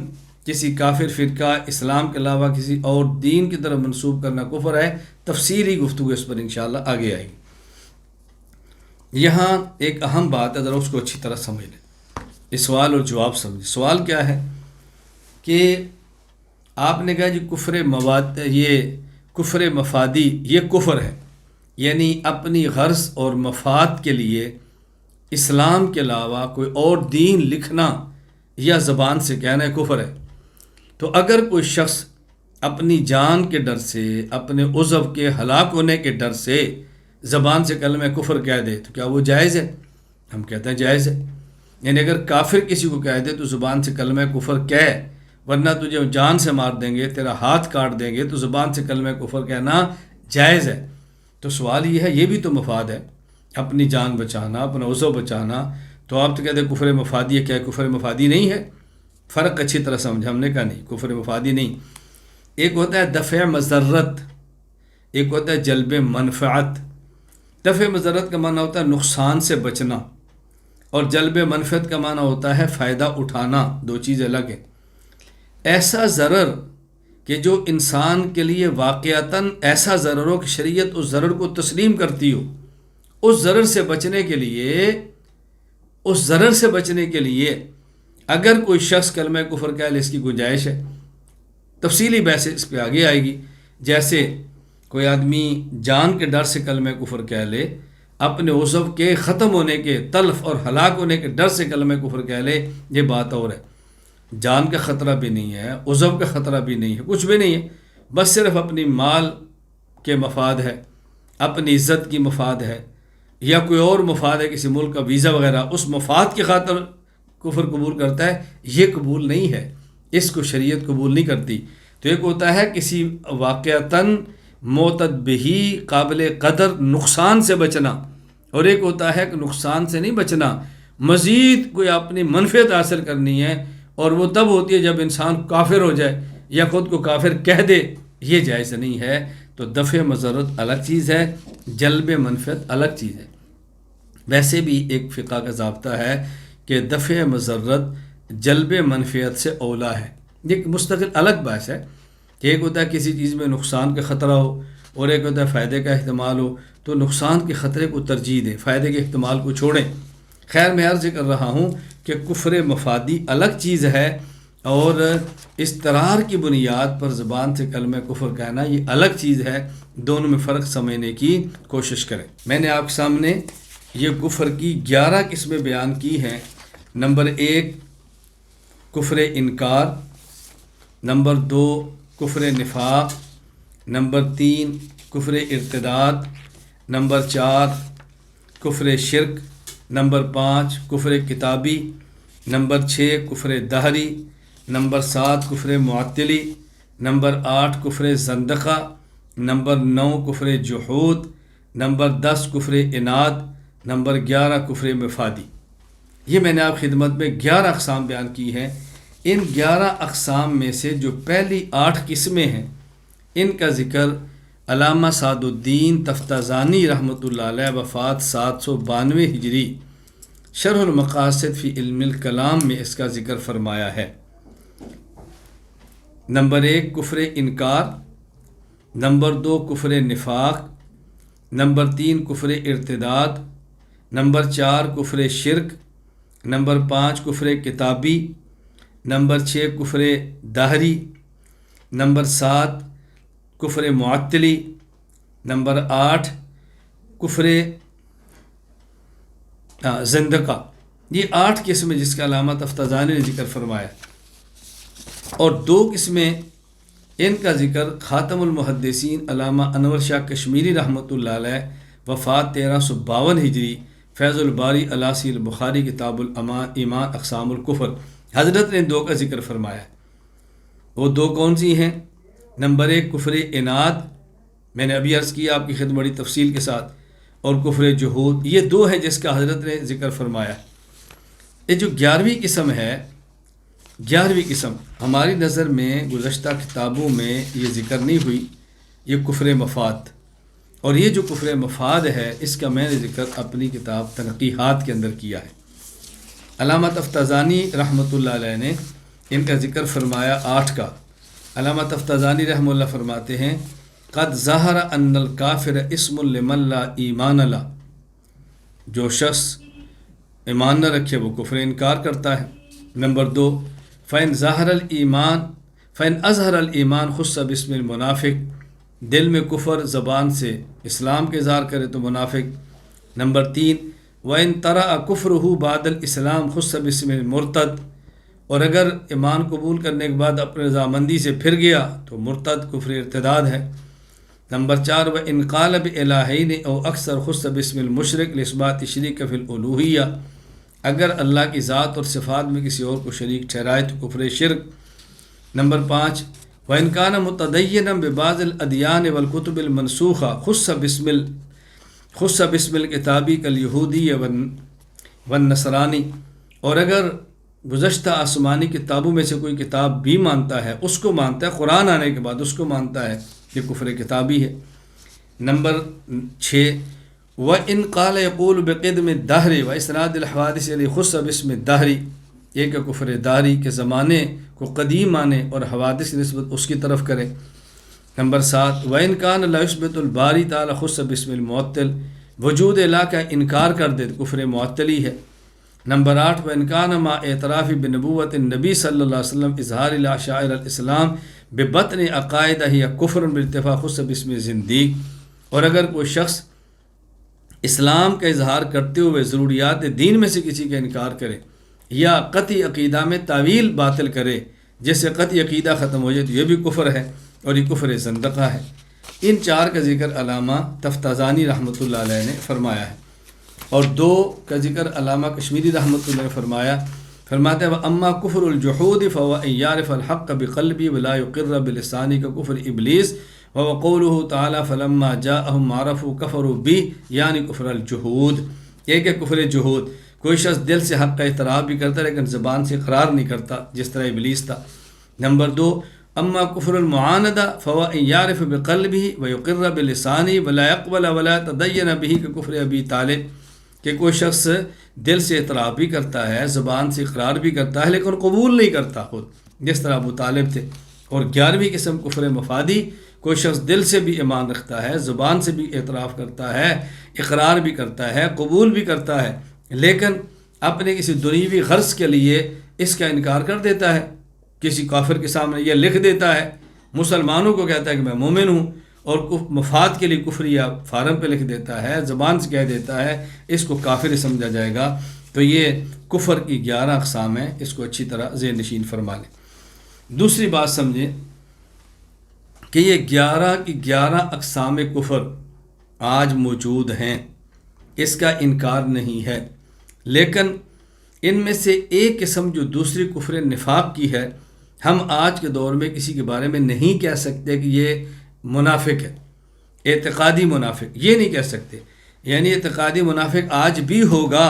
کسی کافر فرقہ، اسلام کے علاوہ کسی اور دین کی طرف منسوب کرنا کفر ہے۔ تفصیلی گفتگو اس پر انشاءاللہ آگے آئے گی۔ یہاں ایک اہم بات ہے، ذرا اس کو اچھی طرح سمجھ لیں، اس سوال اور جواب سمجھیں۔ سوال کیا ہے کہ آپ نے کہا جی کفر مفادی یہ کفر ہے، یعنی اپنی غرض اور مفاد کے لیے اسلام کے علاوہ کوئی اور دین لکھنا یا زبان سے کہنا ہے کفر ہے۔ تو اگر کوئی شخص اپنی جان کے ڈر سے، اپنے عضو کے ہلاک ہونے کے ڈر سے زبان سے کلمہ کفر کہہ دے تو کیا وہ جائز ہے؟ ہم کہتے ہیں جائز ہے۔ یعنی اگر کافر کسی کو کہہ دے تو زبان سے کلمہ کفر کہہ، ورنہ تجھے جان سے مار دیں گے، تیرا ہاتھ کاٹ دیں گے، تو زبان سے کلمہ کفر کہنا جائز ہے۔ تو سوال یہ ہے، یہ بھی تو مفاد ہے، اپنی جان بچانا، اپنا عضو بچانا، تو آپ تو کہتے ہیں کفر مفادی ہے، کیا کفر مفادی نہیں ہے؟ فرق اچھی طرح سمجھ، ہم نے کہا نہیں، کفر مفادی نہیں۔ ایک ہوتا ہے دفع مضرت، ایک ہوتا ہے جلب منفعت۔ دفع مضرت کا معنی ہوتا ہے نقصان سے بچنا، اور جلب منفعت کا معنی ہوتا ہے فائدہ اٹھانا، دو چیزیں الگ ہیں۔ ایسا ضرر کہ جو انسان کے لیے واقعتاً ایسا ضرر ہو کہ شریعت اس ضرر کو تسلیم کرتی ہو، اس ضرر سے بچنے کے لیے اگر کوئی شخص کلمہ کفر کہہ لے، اس کی گنجائش ہے۔ تفصیلی بحث اس پہ آگے آئے گی۔ جیسے کوئی آدمی جان کے ڈر سے کلمہ کفر کہہ لے، اپنے عضو کے ختم ہونے کے، تلف اور ہلاک ہونے کے ڈر سے کلمہ کفر کہہ لے، یہ بات اور ہے۔ جان کا خطرہ بھی نہیں ہے، عضو کا خطرہ بھی نہیں ہے، کچھ بھی نہیں ہے، بس صرف اپنی مال کے مفاد ہے، اپنی عزت کی مفاد ہے، یا کوئی اور مفاد ہے، کسی ملک کا ویزا وغیرہ، اس مفاد کی خاطر کفر قبول کرتا ہے، یہ قبول نہیں ہے، اس کو شریعت قبول نہیں کرتی۔ تو ایک ہوتا ہے کسی واقعتاً معتد بہی قابل قدر نقصان سے بچنا، اور ایک ہوتا ہے کہ نقصان سے نہیں بچنا، مزید کوئی اپنی منفعت حاصل کرنی ہے، اور وہ تب ہوتی ہے جب انسان کافر ہو جائے یا خود کو کافر کہہ دے، یہ جائز نہیں ہے۔ تو دفع مضرت الگ چیز ہے، جلب منفعت الگ چیز ہے۔ ویسے بھی ایک فقہ کا ضابطہ ہے کہ دفع مضرت جلب منفعت سے اولا ہے، یہ مستقل الگ بحث ہے کہ ایک ہوتا ہے کسی چیز میں نقصان کا خطرہ ہو، اور ایک ہوتا ہے فائدے کا احتمال ہو، تو نقصان کے خطرے کو ترجیح دیں، فائدے کے احتمال کو چھوڑیں۔ خیر میں عرض کر رہا ہوں کہ کفر مفادی الگ چیز ہے، اور استرار کی بنیاد پر زبان سے کلمہ کفر کہنا یہ الگ چیز ہے، دونوں میں فرق سمجھنے کی کوشش کریں۔ میں نے آپ کے سامنے یہ کفر کی 11 قسمیں بیان کی ہیں۔ نمبر 1 کفر انکار، نمبر 2 کفر نفاق، نمبر 3 کفر ارتداد، نمبر 4 کفر شرک، نمبر 5 کفر کتابی، نمبر 6 کفر دہری، نمبر 7 کفر معطلی، نمبر 8 کفر زندقہ، نمبر 9 کفر جحود، نمبر 10 کفر عناد، نمبر 11 کفر مفادی۔ یہ میں نے آپ خدمت میں 11 اقسام بیان کی ہیں۔ ان 11 اقسام میں سے جو پہلی 8 قسمیں ہیں ان کا ذکر علامہ سعد الدین تفتازانی رحمۃ اللہ علیہ وفات 792 ہجری شرح المقاصد فی علم الکلام میں اس کا ذکر فرمایا ہے۔ نمبر 1 کفر انکار، نمبر 2 کفر نفاق، نمبر 3 کفر ارتداد، نمبر 4 کفر شرک، نمبر 5 کفر کتابی، نمبر 6 کفر دہری، نمبر 7 کفر معطلی، نمبر 8 کفر زندقہ۔ یہ 8 قسمیں جس کا علامہ تفتازانی نے ذکر فرمایا، اور 2 قسمیں ان کا ذکر خاتم المحدثین علامہ انور شاہ کشمیری رحمۃ اللہ علیہ وفات 1352 ہجری فیض الباری الاسی البخاری کتاب ایمان اقسام الکفر حضرت نے 2 کا ذکر فرمایا۔ وہ 2 کون سی ہیں؟ نمبر 1 کفر عناد، میں نے ابھی عرض کیا آپ کی خدمت بڑی تفصیل کے ساتھ، اور کفر جحود، یہ 2 ہیں جس کا حضرت نے ذکر فرمایا۔ یہ جو 11ویں قسم ہے، 11ویں قسم ہماری نظر میں گزشتہ کتابوں میں یہ ذکر نہیں ہوئی، یہ کفر مفاد، اور یہ جو کفر مفاد ہے اس کا میں نے ذکر اپنی کتاب تنقیحات کے اندر کیا ہے۔ علامہ تفتازانی رحمۃ اللہ علیہ نے ان کا ذکر فرمایا 8 کا۔ علامہ تفتازانی رحمہ اللہ فرماتے ہیں قد ظہر ان الکافر اسم لمن لا ایمان لا، جو شخص ایمان نہ رکھے وہ کفر انکار کرتا ہے۔ نمبر 2 فَإِنْ ظَهَرَ الْإِيمَانِ فَإِنْ أَظْهَرَ الْإِيمَانِ خُصَّ بِاسْمِ الْمُنَافِقِ، دل میں کفر زبان سے اسلام کے اظہار کرے تو منافق۔ نمبر 3 وَإِنْ طَرَأَ كُفْرُهُ بَعْدَ الْإِسْلَامِ خُصَّ بِاسْمِ الْمُرْتَدِ، اور اگر ایمان قبول کرنے کے بعد اپنے رضامندی سے پھر گیا تو مرتد کفر ارتداد ہے۔ نمبر 4 وَإِنْ قَالَ بِإِلَٰهَيْنِ أَوْ أَكْثَرَ خُصَّ بِاسْمِ الْمُشْرِكِ لِإِثْبَاتِ الشِّرْكِ فِي الْأُلُوهِيَّةِ، اگر اللہ کی ذات اور صفات میں کسی اور کو شریک ٹھہرائے تو کفر شرک۔ نمبر 5 وَإِنْ كَانَ مُتَدَيِّنًا بِبَعْضِ الْأَدْيَانِ وَالْكُتُبِ الْمَنْسُوخَةِ خُصَّ بِاسْمِ الْكِتَابِ كَالْيَهُودِيِّ وَالنَّصْرَانِي، اور اگر گزشتہ آسمانی کتابوں میں سے کوئی کتاب بھی مانتا ہے، اس کو مانتا ہے، قرآن آنے کے بعد اس کو مانتا ہے، یہ کفر کتابی ہے۔ نمبر 6 وَإِنْ قَالَ يَقُولُ بِقِدْمِ الدَّهْرِ وَإِسْنَادِ الْحَوَادِثِ إِلَيْهِ خُصَّ بِاسْمِ الدَّهْرِ، یہ کہ کفر داری کے زمانے کو قدیم مانے اور حوادث کی نسبت اس کی طرف کرے۔ نمبر 7 وَإِنْ كَانَ لَا يُثْبِتُ الْبَارِي تَعَالَى خُصَّ بِاسْمِ الْمُعَطِّلِ، وجود الہ کا انکار کر دے تو کفر معطلی ہے۔ نمبر 8 وَإِنْ كَانَ مَعَ اعْتِرَافِ بِنُبُوَّةِ النبی صلی اللہ علیہ وسلم اظہار لشائر الاسلام ببطن عقائدہ یا کفر بالاتفاق خص باسم زندیق، اور اگر کوئی شخص اسلام کا اظہار کرتے ہوئے ضروریات دین میں سے کسی کا انکار کرے یا قطعی عقیدہ میں تعویل باطل کرے جس سے قطعی عقیدہ ختم ہو جائے تو یہ بھی کفر ہے، اور یہ کفر زندقہ ہے۔ ان 4 کا ذکر علامہ تفتازانی رحمۃ اللہ علیہ نے فرمایا ہے، اور 2 کا ذکر علامہ کشمیری رحمۃ اللہ نے فرمایا۔ فرماتے ہیں وَأَمَّا كُفْرُ الْجُحُودِ فَهُوَ أَنْ يَعْرِفَ الْحَقَّ بِقَلْبِهِ وَلَا يُقِرَّ بِلِسَانِهِ كَكُفْرِ إِبْلِيسَ وَهُوَ قَوْلُهُ تَعَالَى فَلَمَّا جَاءَهُمْ مَا عَرَفُوا كَفَرُوا بِهِ، یعنی کفر الجحود۔ ایک ہے کفر جحود، کوئی شخص دل سے حق کا اعتراف بھی کرتا ہے لیکن زبان سے اقرار نہیں کرتا، جس طرح ابلیس تھا۔ نمبر 2 اما کفر المعاندہ فهو ان يعرف بقلبه ويقر بلسانه ولا يقبل ولا يتدين به ككفر ابی طالب، کہ کوئی شخص دل سے اعتراف بھی کرتا ہے، زبان سے اقرار بھی کرتا ہے لیکن قبول نہیں کرتا خود، جس طرح ابو طالب تھے۔ اور 11ویں قسم کفر مفادی، کوئی شخص دل سے بھی ایمان رکھتا ہے، زبان سے بھی اعتراف کرتا ہے، اقرار بھی کرتا ہے، قبول بھی کرتا ہے، لیکن اپنے کسی دنیوی غرض کے لیے اس کا انکار کر دیتا ہے، کسی کافر کے سامنے یہ لکھ دیتا ہے، مسلمانوں کو کہتا ہے کہ میں مومن ہوں، اور مفاد کے لیے کفریہ فارم پہ لکھ دیتا ہے، زبان سے کہہ دیتا ہے، اس کو کافر سمجھا جائے گا۔ تو یہ کفر کی 11 اقسام ہیں، اس کو اچھی طرح ذہن نشین فرما لیں۔ دوسری بات سمجھیں کہ یہ 11 کی 11 اقسام کفر آج موجود ہیں، اس کا انکار نہیں ہے، لیکن ان میں سے ایک قسم جو دوسری کفر نفاق کی ہے، ہم آج کے دور میں کسی کے بارے میں نہیں کہہ سکتے کہ یہ منافق ہے، اعتقادی منافق، یہ نہیں کہہ سکتے. یعنی اعتقادی منافق آج بھی ہوگا،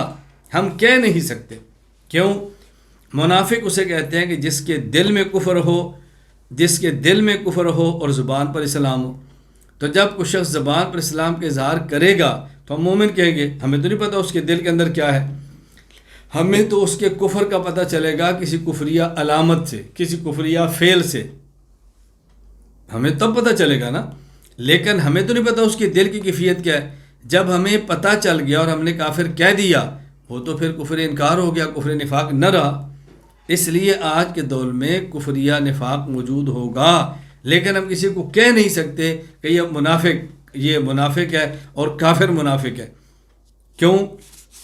ہم کہہ نہیں سکتے. کیوں؟ منافق اسے کہتے ہیں کہ جس کے دل میں کفر ہو، جس کے دل میں کفر ہو اور زبان پر اسلام ہو. تو جب کوئی شخص زبان پر اسلام کا اظہار کرے گا تو ہم مومن کہیں گے. ہمیں تو نہیں پتہ اس کے دل کے اندر کیا ہے، ہمیں تو اس کے کفر کا پتہ چلے گا کسی کفریہ علامت سے، کسی کفریہ فعل سے، ہمیں تب پتہ چلے گا نا. لیکن ہمیں تو نہیں پتہ اس کے دل کی کیفیت کیا ہے. جب ہمیں پتہ چل گیا اور ہم نے کافر کہہ دیا، وہ تو پھر کفر انکار ہو گیا، کفر نفاق نہ رہا. اس لیے آج کے دور میں کفریہ نفاق موجود ہوگا، لیکن ہم کسی کو کہہ نہیں سکتے کہ یہ منافق ہے اور کافر منافق ہے. کیوں؟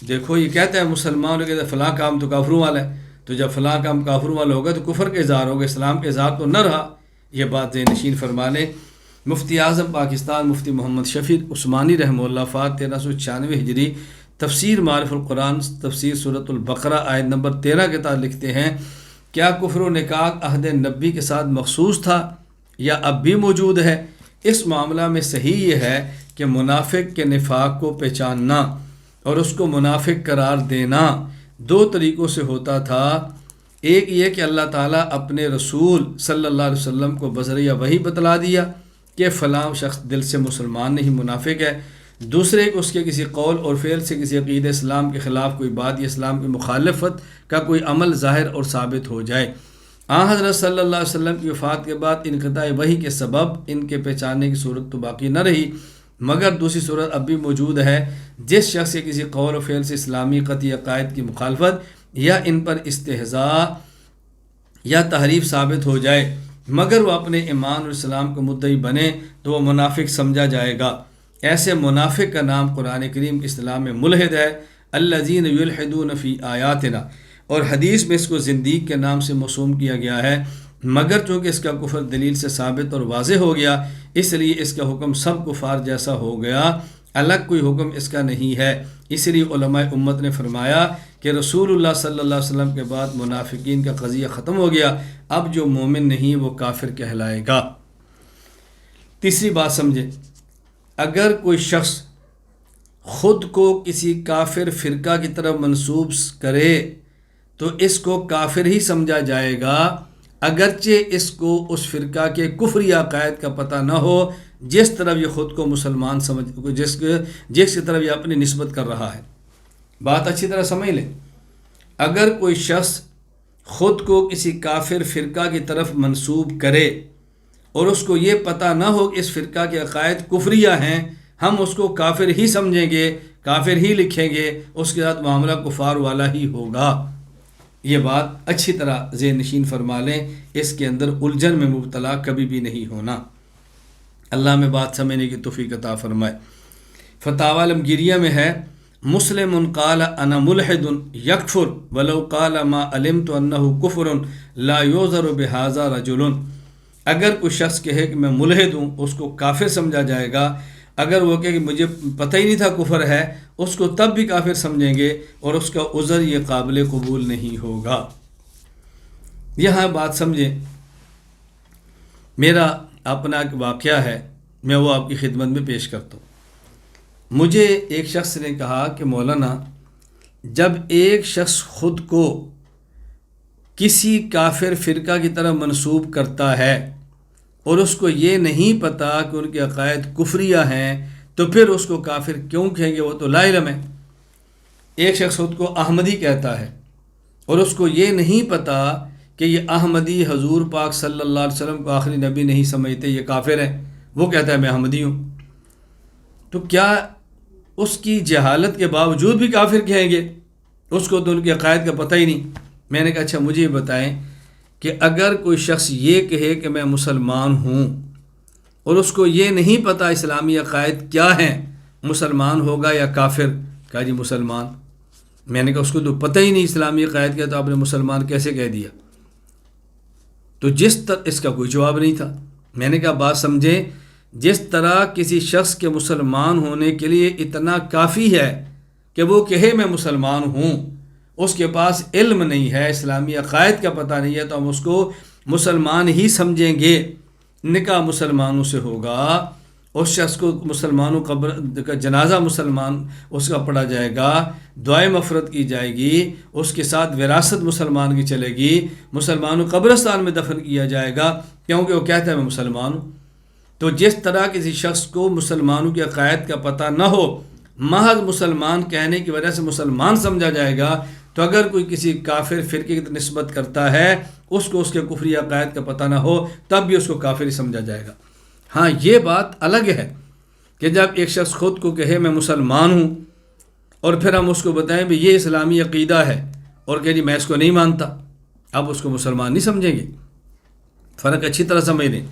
دیکھو یہ کہتا ہے مسلمان کہتا ہے فلاں کام تو کافروں والا ہے، تو جب فلاں کام کافروں والا ہوگا تو کفر کا اظہار ہوگا، اسلام کا اظہار تو نہ رہا. یہ بات ذہن نشین فرما لیں. مفتی اعظم پاکستان مفتی محمد شفیع عثمانی رحمہ اللہ وفات 1396 ہجری، تفسیر معارف القرآن تفسیر سورۃ البقرہ آیت نمبر 13 کے تحت لکھتے ہیں، کیا کفر و نفاق عہد نبی کے ساتھ مخصوص تھا یا اب بھی موجود ہے؟ اس معاملہ میں صحیح یہ ہے کہ منافق کے نفاق کو پہچاننا اور اس کو منافق قرار دینا دو طریقوں سے ہوتا تھا. ایک یہ کہ اللہ تعالیٰ اپنے رسول صلی اللہ علیہ وسلم کو بذریعہ وحی بتلا دیا کہ فلاں شخص دل سے مسلمان نہیں، منافق ہے. دوسرے کہ اس کے کسی قول اور فعل سے کسی عقید اسلام کے خلاف کوئی بات یا اسلام کی مخالفت کا کوئی عمل ظاہر اور ثابت ہو جائے. حضرت صلی اللہ علیہ وسلم کی وفات کے بعد انقطاع وحی کے سبب ان کے پہچاننے کی صورت تو باقی نہ رہی، مگر دوسری صورت اب بھی موجود ہے. جس شخص کے کسی قول و فعل سے اسلامی قطعی عقائد کی مخالفت یا ان پر استہزاء یا تحریف ثابت ہو جائے مگر وہ اپنے ایمان اور اسلام کا مدعی بنے تو وہ منافق سمجھا جائے گا. ایسے منافق کا نام قرآن کریم کی اصطلاح میں ملحد ہے، الذین یلحدون فی آیاتنا، اور حدیث میں اس کو زندیق کے نام سے موسوم کیا گیا ہے. مگر چونکہ اس کا کفر دلیل سے ثابت اور واضح ہو گیا اس لیے اس کا حکم سب کفار جیسا ہو گیا، الگ کوئی حکم اس کا نہیں ہے. اس لیے علماء امت نے فرمایا کہ رسول اللہ صلی اللہ علیہ وسلم کے بعد منافقین کا قضیہ ختم ہو گیا، اب جو مومن نہیں وہ کافر کہلائے گا. تیسری بات سمجھے، اگر کوئی شخص خود کو کسی کافر فرقہ کی طرف منسوب کرے تو اس کو کافر ہی سمجھا جائے گا، اگرچہ اس کو اس فرقہ کے کفری عقائد کا پتہ نہ ہو جس طرف یہ خود کو مسلمان جس کی طرف یہ اپنی نسبت کر رہا ہے. بات اچھی طرح سمجھ لیں. اگر کوئی شخص خود کو کسی کافر فرقہ کی طرف منسوب کرے اور اس کو یہ پتہ نہ ہو کہ اس فرقہ کے عقائد کفریہ ہیں، ہم اس کو کافر ہی سمجھیں گے، کافر ہی لکھیں گے، اس کے ساتھ معاملہ کفار والا ہی ہوگا. یہ بات اچھی طرح ذہن نشین فرما لیں، اس کے اندر الجھن میں مبتلا کبھی بھی نہیں ہونا. اللہ میں بات سمجھنے کی توفیق عطا فرمائے. فتاوی عالمگیریہ میں ہے، مسلم قال انا ملحد یکفر ولو قال ما علمت انه کفر لا یعذر بهذا رجل. اگر کوئی شخص کہے کہ میں ملحد ہوں اس کو کافر سمجھا جائے گا، اگر وہ کہے کہ مجھے پتہ ہی نہیں تھا کفر ہے اس کو تب بھی کافر سمجھیں گے اور اس کا عذر یہ قابل قبول نہیں ہوگا. یہاں بات سمجھیں، میرا اپنا ایک واقعہ ہے، میں وہ آپ کی خدمت میں پیش کرتا ہوں. مجھے ایک شخص نے کہا کہ مولانا، جب ایک شخص خود کو کسی کافر فرقہ کی طرح منسوب کرتا ہے اور اس کو یہ نہیں پتہ کہ ان کے عقائد کفریہ ہیں تو پھر اس کو کافر کیوں کہیں گے؟ وہ تو لا علم ہے. ایک شخص خود کو احمدی کہتا ہے اور اس کو یہ نہیں پتہ کہ یہ احمدی حضور پاک صلی اللہ علیہ وسلم کو آخری نبی نہیں سمجھتے، یہ کافر ہے. وہ کہتا ہے میں احمدی ہوں، تو کیا اس کی جہالت کے باوجود بھی کافر کہیں گے؟ اس کو تو ان کے عقائد کا پتہ ہی نہیں. میں نے کہا اچھا مجھے بتائیں کہ اگر کوئی شخص یہ کہے کہ میں مسلمان ہوں اور اس کو یہ نہیں پتہ اسلامی عقائد کیا ہیں، مسلمان ہوگا یا کافر؟ کہا جی مسلمان. میں نے کہا اس کو تو پتہ ہی نہیں اسلامی عقائد کیا، تو آپ نے مسلمان کیسے کہہ دیا؟ تو اس کا کوئی جواب نہیں تھا. میں نے کہا بات سمجھیں، جس طرح کسی شخص کے مسلمان ہونے کے لیے اتنا کافی ہے کہ وہ کہے میں مسلمان ہوں، اس کے پاس علم نہیں ہے، اسلامی عقائد کا پتہ نہیں ہے، تو ہم اس کو مسلمان ہی سمجھیں گے۔ نکاح مسلمانوں سے ہوگا، اس شخص کو مسلمانوں قبر کا جنازہ مسلمان اس کا پڑھا جائے گا، دعائے مغفرت کی جائے گی، اس کے ساتھ وراثت مسلمان کی چلے گی، مسلمانوں قبرستان میں دفن کیا جائے گا، کیونکہ وہ کہتا ہے میں مسلمان ہوں۔ تو جس طرح کسی شخص کو مسلمانوں کے عقائد کا پتہ نہ ہو، محض مسلمان کہنے کی وجہ سے مسلمان سمجھا جائے گا، تو اگر کوئی کسی کافر فرقے کی نسبت کرتا ہے، اس کو اس کے کفری عقائد کا پتہ نہ ہو، تب بھی اس کو کافر ہی سمجھا جائے گا۔ ہاں یہ بات الگ ہے کہ جب ایک شخص خود کو کہے میں مسلمان ہوں، اور پھر ہم اس کو بتائیں بھی یہ اسلامی عقیدہ ہے، اور کہ جی میں اس کو نہیں مانتا، اب اس کو مسلمان نہیں سمجھیں گے۔ فرق اچھی طرح سمجھ لیں۔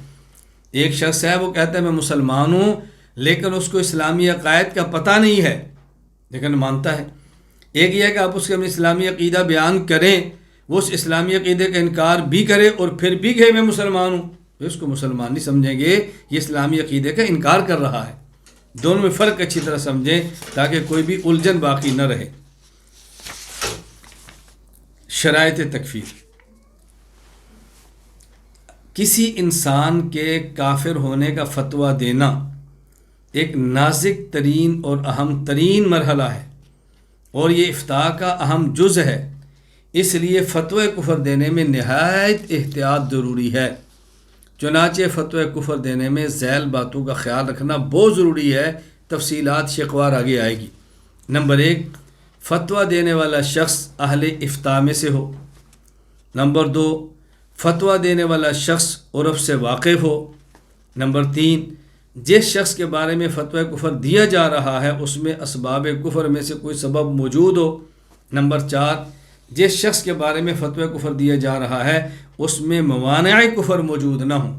ایک شخص ہے وہ کہتا ہے میں مسلمان ہوں، لیکن اس کو اسلامی عقائد کا پتہ نہیں ہے، لیکن مانتا ہے۔ ایک یہ ہے کہ آپ اس کے اسلامی عقیدہ بیان کریں، وہ اس اسلامی عقیدے کا انکار بھی کرے اور پھر بھی کہے میں مسلمان ہوں، تو اس کو مسلمان نہیں سمجھیں گے، یہ اسلامی عقیدے کا انکار کر رہا ہے۔ دونوں میں فرق اچھی طرح سمجھیں تاکہ کوئی بھی الجھن باقی نہ رہے۔ شرائط تکفیر۔ کسی انسان کے کافر ہونے کا فتویٰ دینا ایک نازک ترین اور اہم ترین مرحلہ ہے، اور یہ افتاء کا اہم جز ہے، اس لیے فتوی کفر دینے میں نہایت احتیاط ضروری ہے۔ چنانچہ فتوی کفر دینے میں ذیل باتوں کا خیال رکھنا بہت ضروری ہے، تفصیلات شیخوار آگے آئے گی۔ نمبر 1، فتویٰ دینے والا شخص اہل افتاء میں سے ہو۔ نمبر 2، فتویٰ دینے والا شخص عرف سے واقف ہو۔ نمبر 3، جس شخص کے بارے میں فتوی کفر دیا جا رہا ہے اس میں اسباب کفر میں سے کوئی سبب موجود ہو۔ نمبر 4، جس شخص کے بارے میں فتوی کفر دیا جا رہا ہے اس میں موانع کفر موجود نہ ہوں،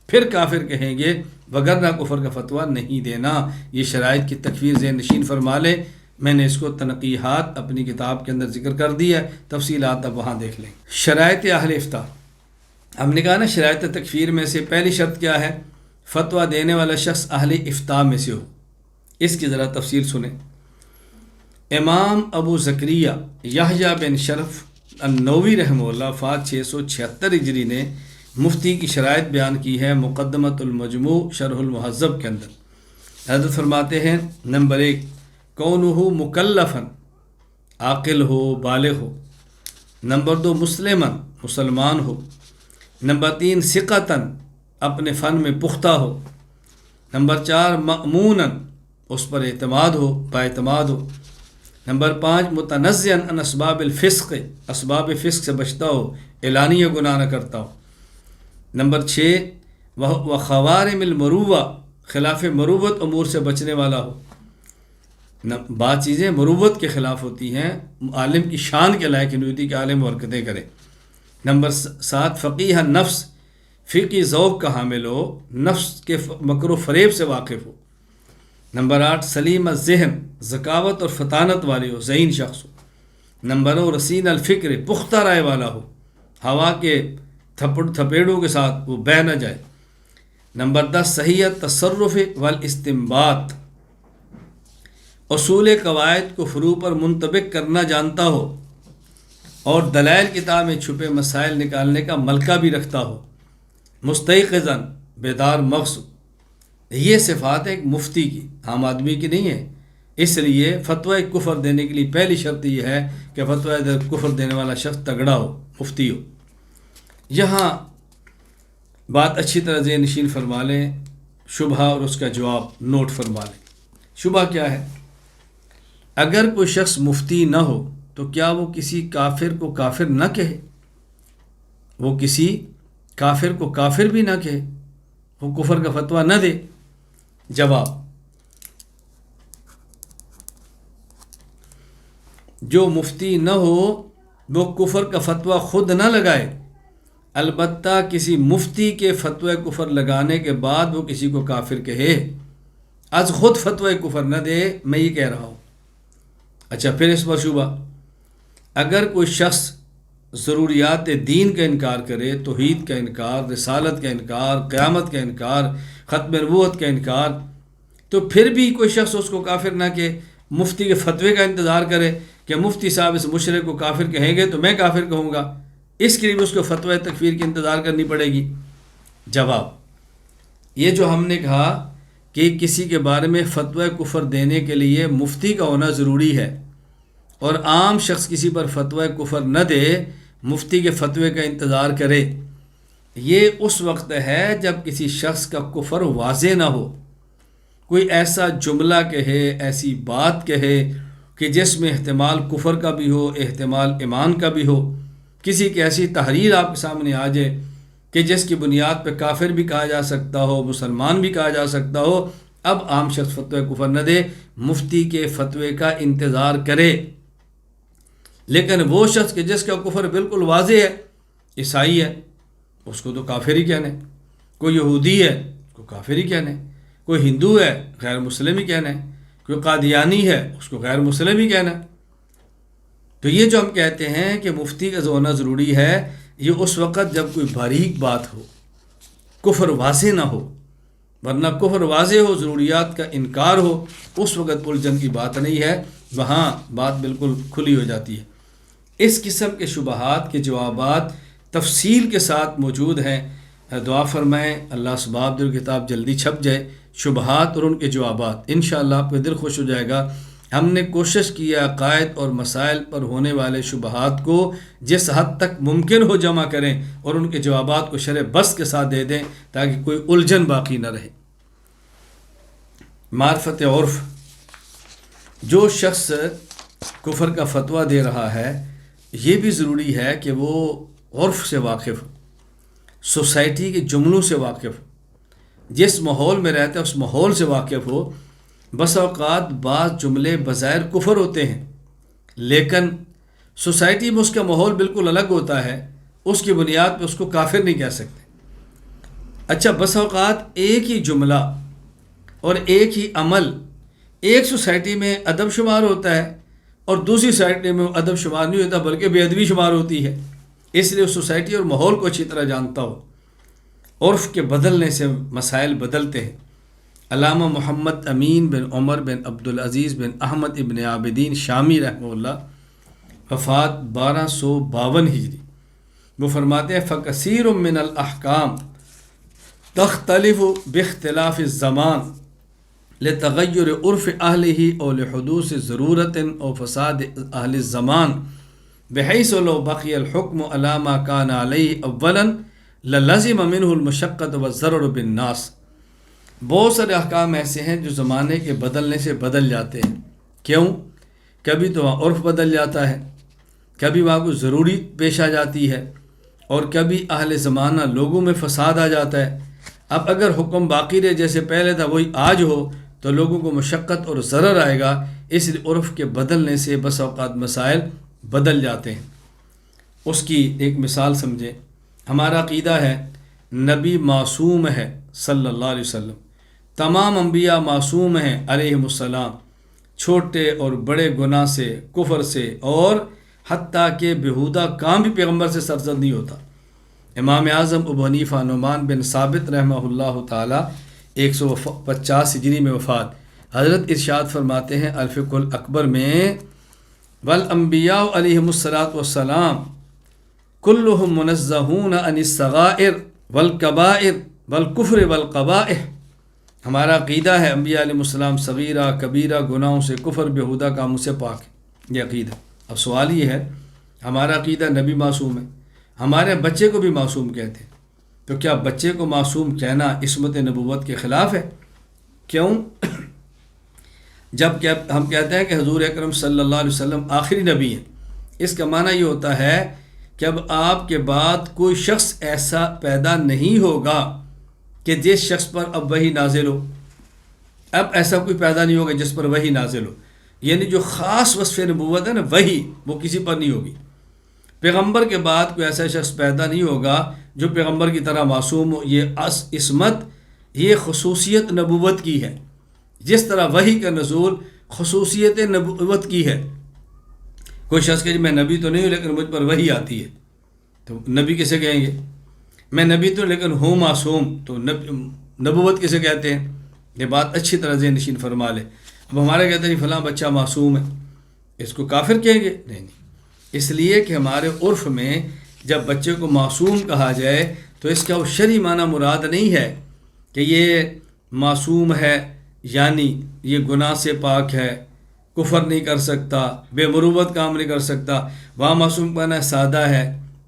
پھر کافر کہیں گے، وگرنہ کفر کا فتویٰ نہیں دینا۔ یہ شرائط کی تکفیر ذہن نشین فرما لیں، میں نے اس کو تنقیحات اپنی کتاب کے اندر ذکر کر دی ہے، تفصیلات اب وہاں دیکھ لیں۔ شرائط اہل افتاء، ہم نے کہا نا شرائط تکفیر میں سے پہلی شرط کیا ہے؟ فتویٰ دینے والا شخص اہل افتاء میں سے ہو۔ اس کی ذرا تفصیل سنیں۔ امام ابو زکریا یحییٰ بن شرف النووی رحمہ اللہ وفات 676 ہجری نے مفتی کی شرائط بیان کی ہے مقدمۃ المجموع شرح المہذب کے اندر۔ حضرت فرماتے ہیں نمبر 1، کونہ مکلفا، عاقل ہو، بالغ ہو۔ نمبر 2، مسلماً، مسلمان ہو۔ نمبر 3، ثقتاً، اپنے فن میں پختہ ہو۔ نمبر 4، مأموناً، اس پر اعتماد ہو، با اعتماد ہو۔ نمبر 5، متنزہاً عن اسباب الفسق، اسباب فسق سے بچتا ہو، اعلانیہ گناہ نہ کرتا ہو۔ نمبر 6، وخوارم المروہ، خلاف مروت امور سے بچنے والا ہو۔ بعض چیزیں مروت کے خلاف ہوتی ہیں، عالم کی شان کے لائق نہیں ہوتی کہ عالم حرکتیں کرے۔ نمبر 7، فقیہ نفس، فقہی ذوق کا حامل ہو، نفس کے مکر و فریب سے واقف ہو۔ نمبر 8، سلیم الذہن، ذکاوت اور فطانت والی ہو، ذہین شخص ہو۔ نمبر 9، رسین الفکر، پختہ رائے والا ہو، ہوا کے تھپیڑوں کے ساتھ وہ بہہ نہ جائے۔ نمبر 10، صحیح التصرف والاستنباط، اصول قواعد کو فروع پر منطبق کرنا جانتا ہو، اور دلائل کتاب میں چھپے مسائل نکالنے کا ملکہ بھی رکھتا ہو، مستيقظاً، بیدار مغز۔ یہ صفات ایک مفتی کی، عام آدمی کی نہیں ہے۔ اس لیے فتوی کفر دینے کے لیے پہلی شرط یہ ہے کہ فتوی کفر دینے والا شخص تگڑا ہو، مفتی ہو۔ یہاں بات اچھی طرح ذہن نشین فرما لیں، شبہہ اور اس کا جواب نوٹ فرما لیں۔ شبہہ کیا ہے؟ اگر کوئی شخص مفتی نہ ہو تو کیا وہ کسی کافر کو کافر نہ کہے؟ وہ کسی کافر کو کافر بھی نہ کہے، وہ کفر کا فتویٰ نہ دے؟ جواب، جو مفتی نہ ہو وہ کفر کا فتویٰ خود نہ لگائے، البتہ کسی مفتی کے فتوی کفر لگانے کے بعد وہ کسی کو کافر کہے، از خود فتوی کفر نہ دے، میں یہ کہہ رہا ہوں۔ اچھا، پھر اس پر شبہ، اگر کوئی شخص ضروریات دین کا انکار کرے، توحید کا انکار، رسالت کا انکار، قیامت کا انکار، ختم نبوت کا انکار، تو پھر بھی کوئی شخص اس کو کافر نہ کہ مفتی کے فتوے کا انتظار کرے کہ مفتی صاحب اس مشرک کو کافر کہیں گے تو میں کافر کہوں گا، اس کے لیے بھی اس کو فتوی تکفیر کی انتظار کرنی پڑے گی؟ جواب، یہ جو ہم نے کہا کہ کسی کے بارے میں فتوی کفر دینے کے لیے مفتی کا ہونا ضروری ہے اور عام شخص کسی پر فتوی کفر نہ دے، مفتی کے فتوے کا انتظار کرے، یہ اس وقت ہے جب کسی شخص کا کفر واضح نہ ہو، کوئی ایسا جملہ کہے، ایسی بات کہے کہ جس میں احتمال کفر کا بھی ہو، احتمال ایمان کا بھی ہو، کسی کی ایسی تحریر آپ کے سامنے آ جائے کہ جس کی بنیاد پہ کافر بھی کہا جا سکتا ہو، مسلمان بھی کہا جا سکتا ہو، اب عام شخص فتوی کفر نہ دے، مفتی کے فتوے کا انتظار کرے۔ لیکن وہ شخص کہ جس کا کفر بالکل واضح ہے، عیسائی ہے، اس کو تو کافر ہی کہنا ہے، کوئی یہودی ہے اس کو کافر ہی کہنا ہے، کوئی ہندو ہے غیر مسلم ہی کہنا ہے، کوئی قادیانی ہے اس کو غیر مسلم ہی کہنا ہے۔ تو یہ جو ہم کہتے ہیں کہ مفتی کا ہونا ضروری ہے، یہ اس وقت جب کوئی باریک بات ہو، کفر واضح نہ ہو، ورنہ کفر واضح ہو، ضروریات کا انکار ہو، اس وقت الجھن کی بات نہیں ہے، وہاں بات بالکل کھلی ہو جاتی ہے۔ اس قسم کے شبہات کے جوابات تفصیل کے ساتھ موجود ہیں، دعا فرمائیں اللہ اسباب دل کتاب جلدی چھپ جائے، شبہات اور ان کے جوابات، انشاءاللہ آپ کا دل خوش ہو جائے گا۔ ہم نے کوشش کی عقائد اور مسائل پر ہونے والے شبہات کو جس حد تک ممکن ہو جمع کریں اور ان کے جوابات کو شرح بست کے ساتھ دے دیں تاکہ کوئی الجھن باقی نہ رہے۔ معرفت عرف، جو شخص کفر کا فتویٰ دے رہا ہے یہ بھی ضروری ہے کہ وہ عرف سے واقف ہو، سوسائٹی کے جملوں سے واقف ہو، جس ماحول میں رہتا ہے اس ماحول سے واقف ہو۔ بس اوقات بعض جملے بظاہر کفر ہوتے ہیں لیکن سوسائٹی میں اس کا ماحول بالکل الگ ہوتا ہے، اس کی بنیاد پہ اس کو کافر نہیں کہہ سکتے۔ اچھا، بس اوقات ایک ہی جملہ اور ایک ہی عمل ایک سوسائٹی میں ادب شمار ہوتا ہے اور دوسری سوسائٹی میں ادب شمار نہیں ہوتا بلکہ بے ادبی شمار ہوتی ہے، اس لیے اس سوسائٹی اور ماحول کو اچھی طرح جانتا ہو۔ عرف کے بدلنے سے مسائل بدلتے ہیں۔ علامہ محمد امین بن عمر بن عبدالعزیز بن احمد ابن عابدین شامی رحمہ اللہ، وفات 1252 ہجری، وہ فرماتے ہیں فَكَثِيرٌ مِّنَ الْأَحْكَامِ تَخْتَلِفُ بِاخْتِلَافِ الزَّمَانِ لِتَغَيُّرِ عُرْفِ أَهْلِهِ أو لِحُدُوثِ ضرورة أو فساد أهل الزمان بحيث لو بقي الحكم على ما كان عليه أولا للزم منه المشقة والضرر بالناس۔ بہت سارے احکام ایسے ہیں جو زمانے کے بدلنے سے بدل جاتے ہیں۔ کیوں؟ کبھی تو وہاں عرف بدل جاتا ہے، کبھی وہاں کوئی ضروری پیش آ جاتی ہے، اور کبھی اہل زمانہ لوگوں میں فساد آ جاتا ہے۔ اب اگر حکم باقی رہے جیسے پہلے تھا وہی آج ہو تو لوگوں کو مشقت اور ضرر آئے گا، اس لیے عرف کے بدلنے سے بس اوقات مسائل بدل جاتے ہیں۔ اس کی ایک مثال سمجھیں، ہمارا عقیدہ ہے نبی معصوم ہے صلی اللہ علیہ وسلم، تمام انبیاء معصوم ہیں علیہم السلام، چھوٹے اور بڑے گناہ سے، کفر سے، اور حتیٰ کہ بیہودہ کام بھی پیغمبر سے سرزد نہیں ہوتا۔ امام اعظم ابو حنیفہ نعمان بن ثابت رحمہ اللہ تعالی 150 ہجری میں وفات، حضرت ارشاد فرماتے ہیں الفقہ الاکبر میں والانبیاء علیہم الصلاۃ والسلام کلہم منزہون عن الصغائر والکبائر والکفر والقبائح۔ ہمارا عقیدہ ہے انبیاء علیہ السلام صغیرہ کبیرہ گناہوں سے، کفر بیہودہ کاموں سے پاک ہے، یہ عقیدہ۔ اب سوال یہ ہے، ہمارا عقیدہ نبی معصوم ہے، ہمارے بچے کو بھی معصوم کہتے ہیں، تو کیا بچے کو معصوم کہنا عصمت نبوت کے خلاف ہے؟ کیوں؟ جب کہ ہم کہتے ہیں کہ حضور اکرم صلی اللہ علیہ وسلم آخری نبی ہیں، اس کا معنی یہ ہوتا ہے کہ اب آپ کے بعد کوئی شخص ایسا پیدا نہیں ہوگا کہ جس شخص پر اب وحی نازل ہو، اب ایسا کوئی پیدا نہیں ہوگا جس پر وحی نازل ہو، یعنی جو خاص وصف نبوت ہے نا وحی، وہ کسی پر نہیں ہوگی۔ پیغمبر کے بعد کوئی ایسا شخص پیدا نہیں ہوگا جو پیغمبر کی طرح معصوم ہو۔ یہ عصمت، یہ خصوصیت نبوت کی ہے، جس طرح وحی کا نزول خصوصیت نبوت کی ہے۔ کوئی شخص کہ میں نبی تو نہیں ہوں لیکن مجھ پر وحی آتی ہے، تو نبی کسے کہیں گے؟ میں نبی تو لیکن ہوں معصوم، تو نبوت کسے کہتے ہیں؟ یہ بات اچھی طرح ذہن نشین فرما لے۔ اب ہمارے کہتے ہیں فلاں بچہ معصوم ہے، اس کو کافر کہیں گے؟ نہیں، اس لیے کہ ہمارے عرف میں جب بچے کو معصوم کہا جائے تو اس کا وہ شرعی معنی مراد نہیں ہے کہ یہ معصوم ہے یعنی یہ گناہ سے پاک ہے، کفر نہیں کر سکتا، بے مروت کام نہیں کر سکتا۔ وہاں معصوم کا نا سادہ ہے،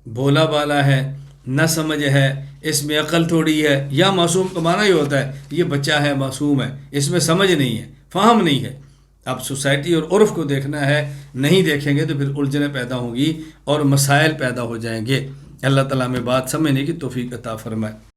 بھولا بالا ہے، نہ سمجھ ہے، اس میں عقل تھوڑی ہے، یا معصوم کا معنی ہی ہوتا ہے یہ بچہ ہے معصوم ہے، اس میں سمجھ نہیں ہے، فہم نہیں ہے۔ اب سوسائٹی اور عرف کو دیکھنا ہے، نہیں دیکھیں گے تو پھر الجھنیں پیدا ہوں گی اور مسائل پیدا ہو جائیں گے۔ اللہ تعالیٰ میں بات سمجھنے کی توفیق عطا فرمائے۔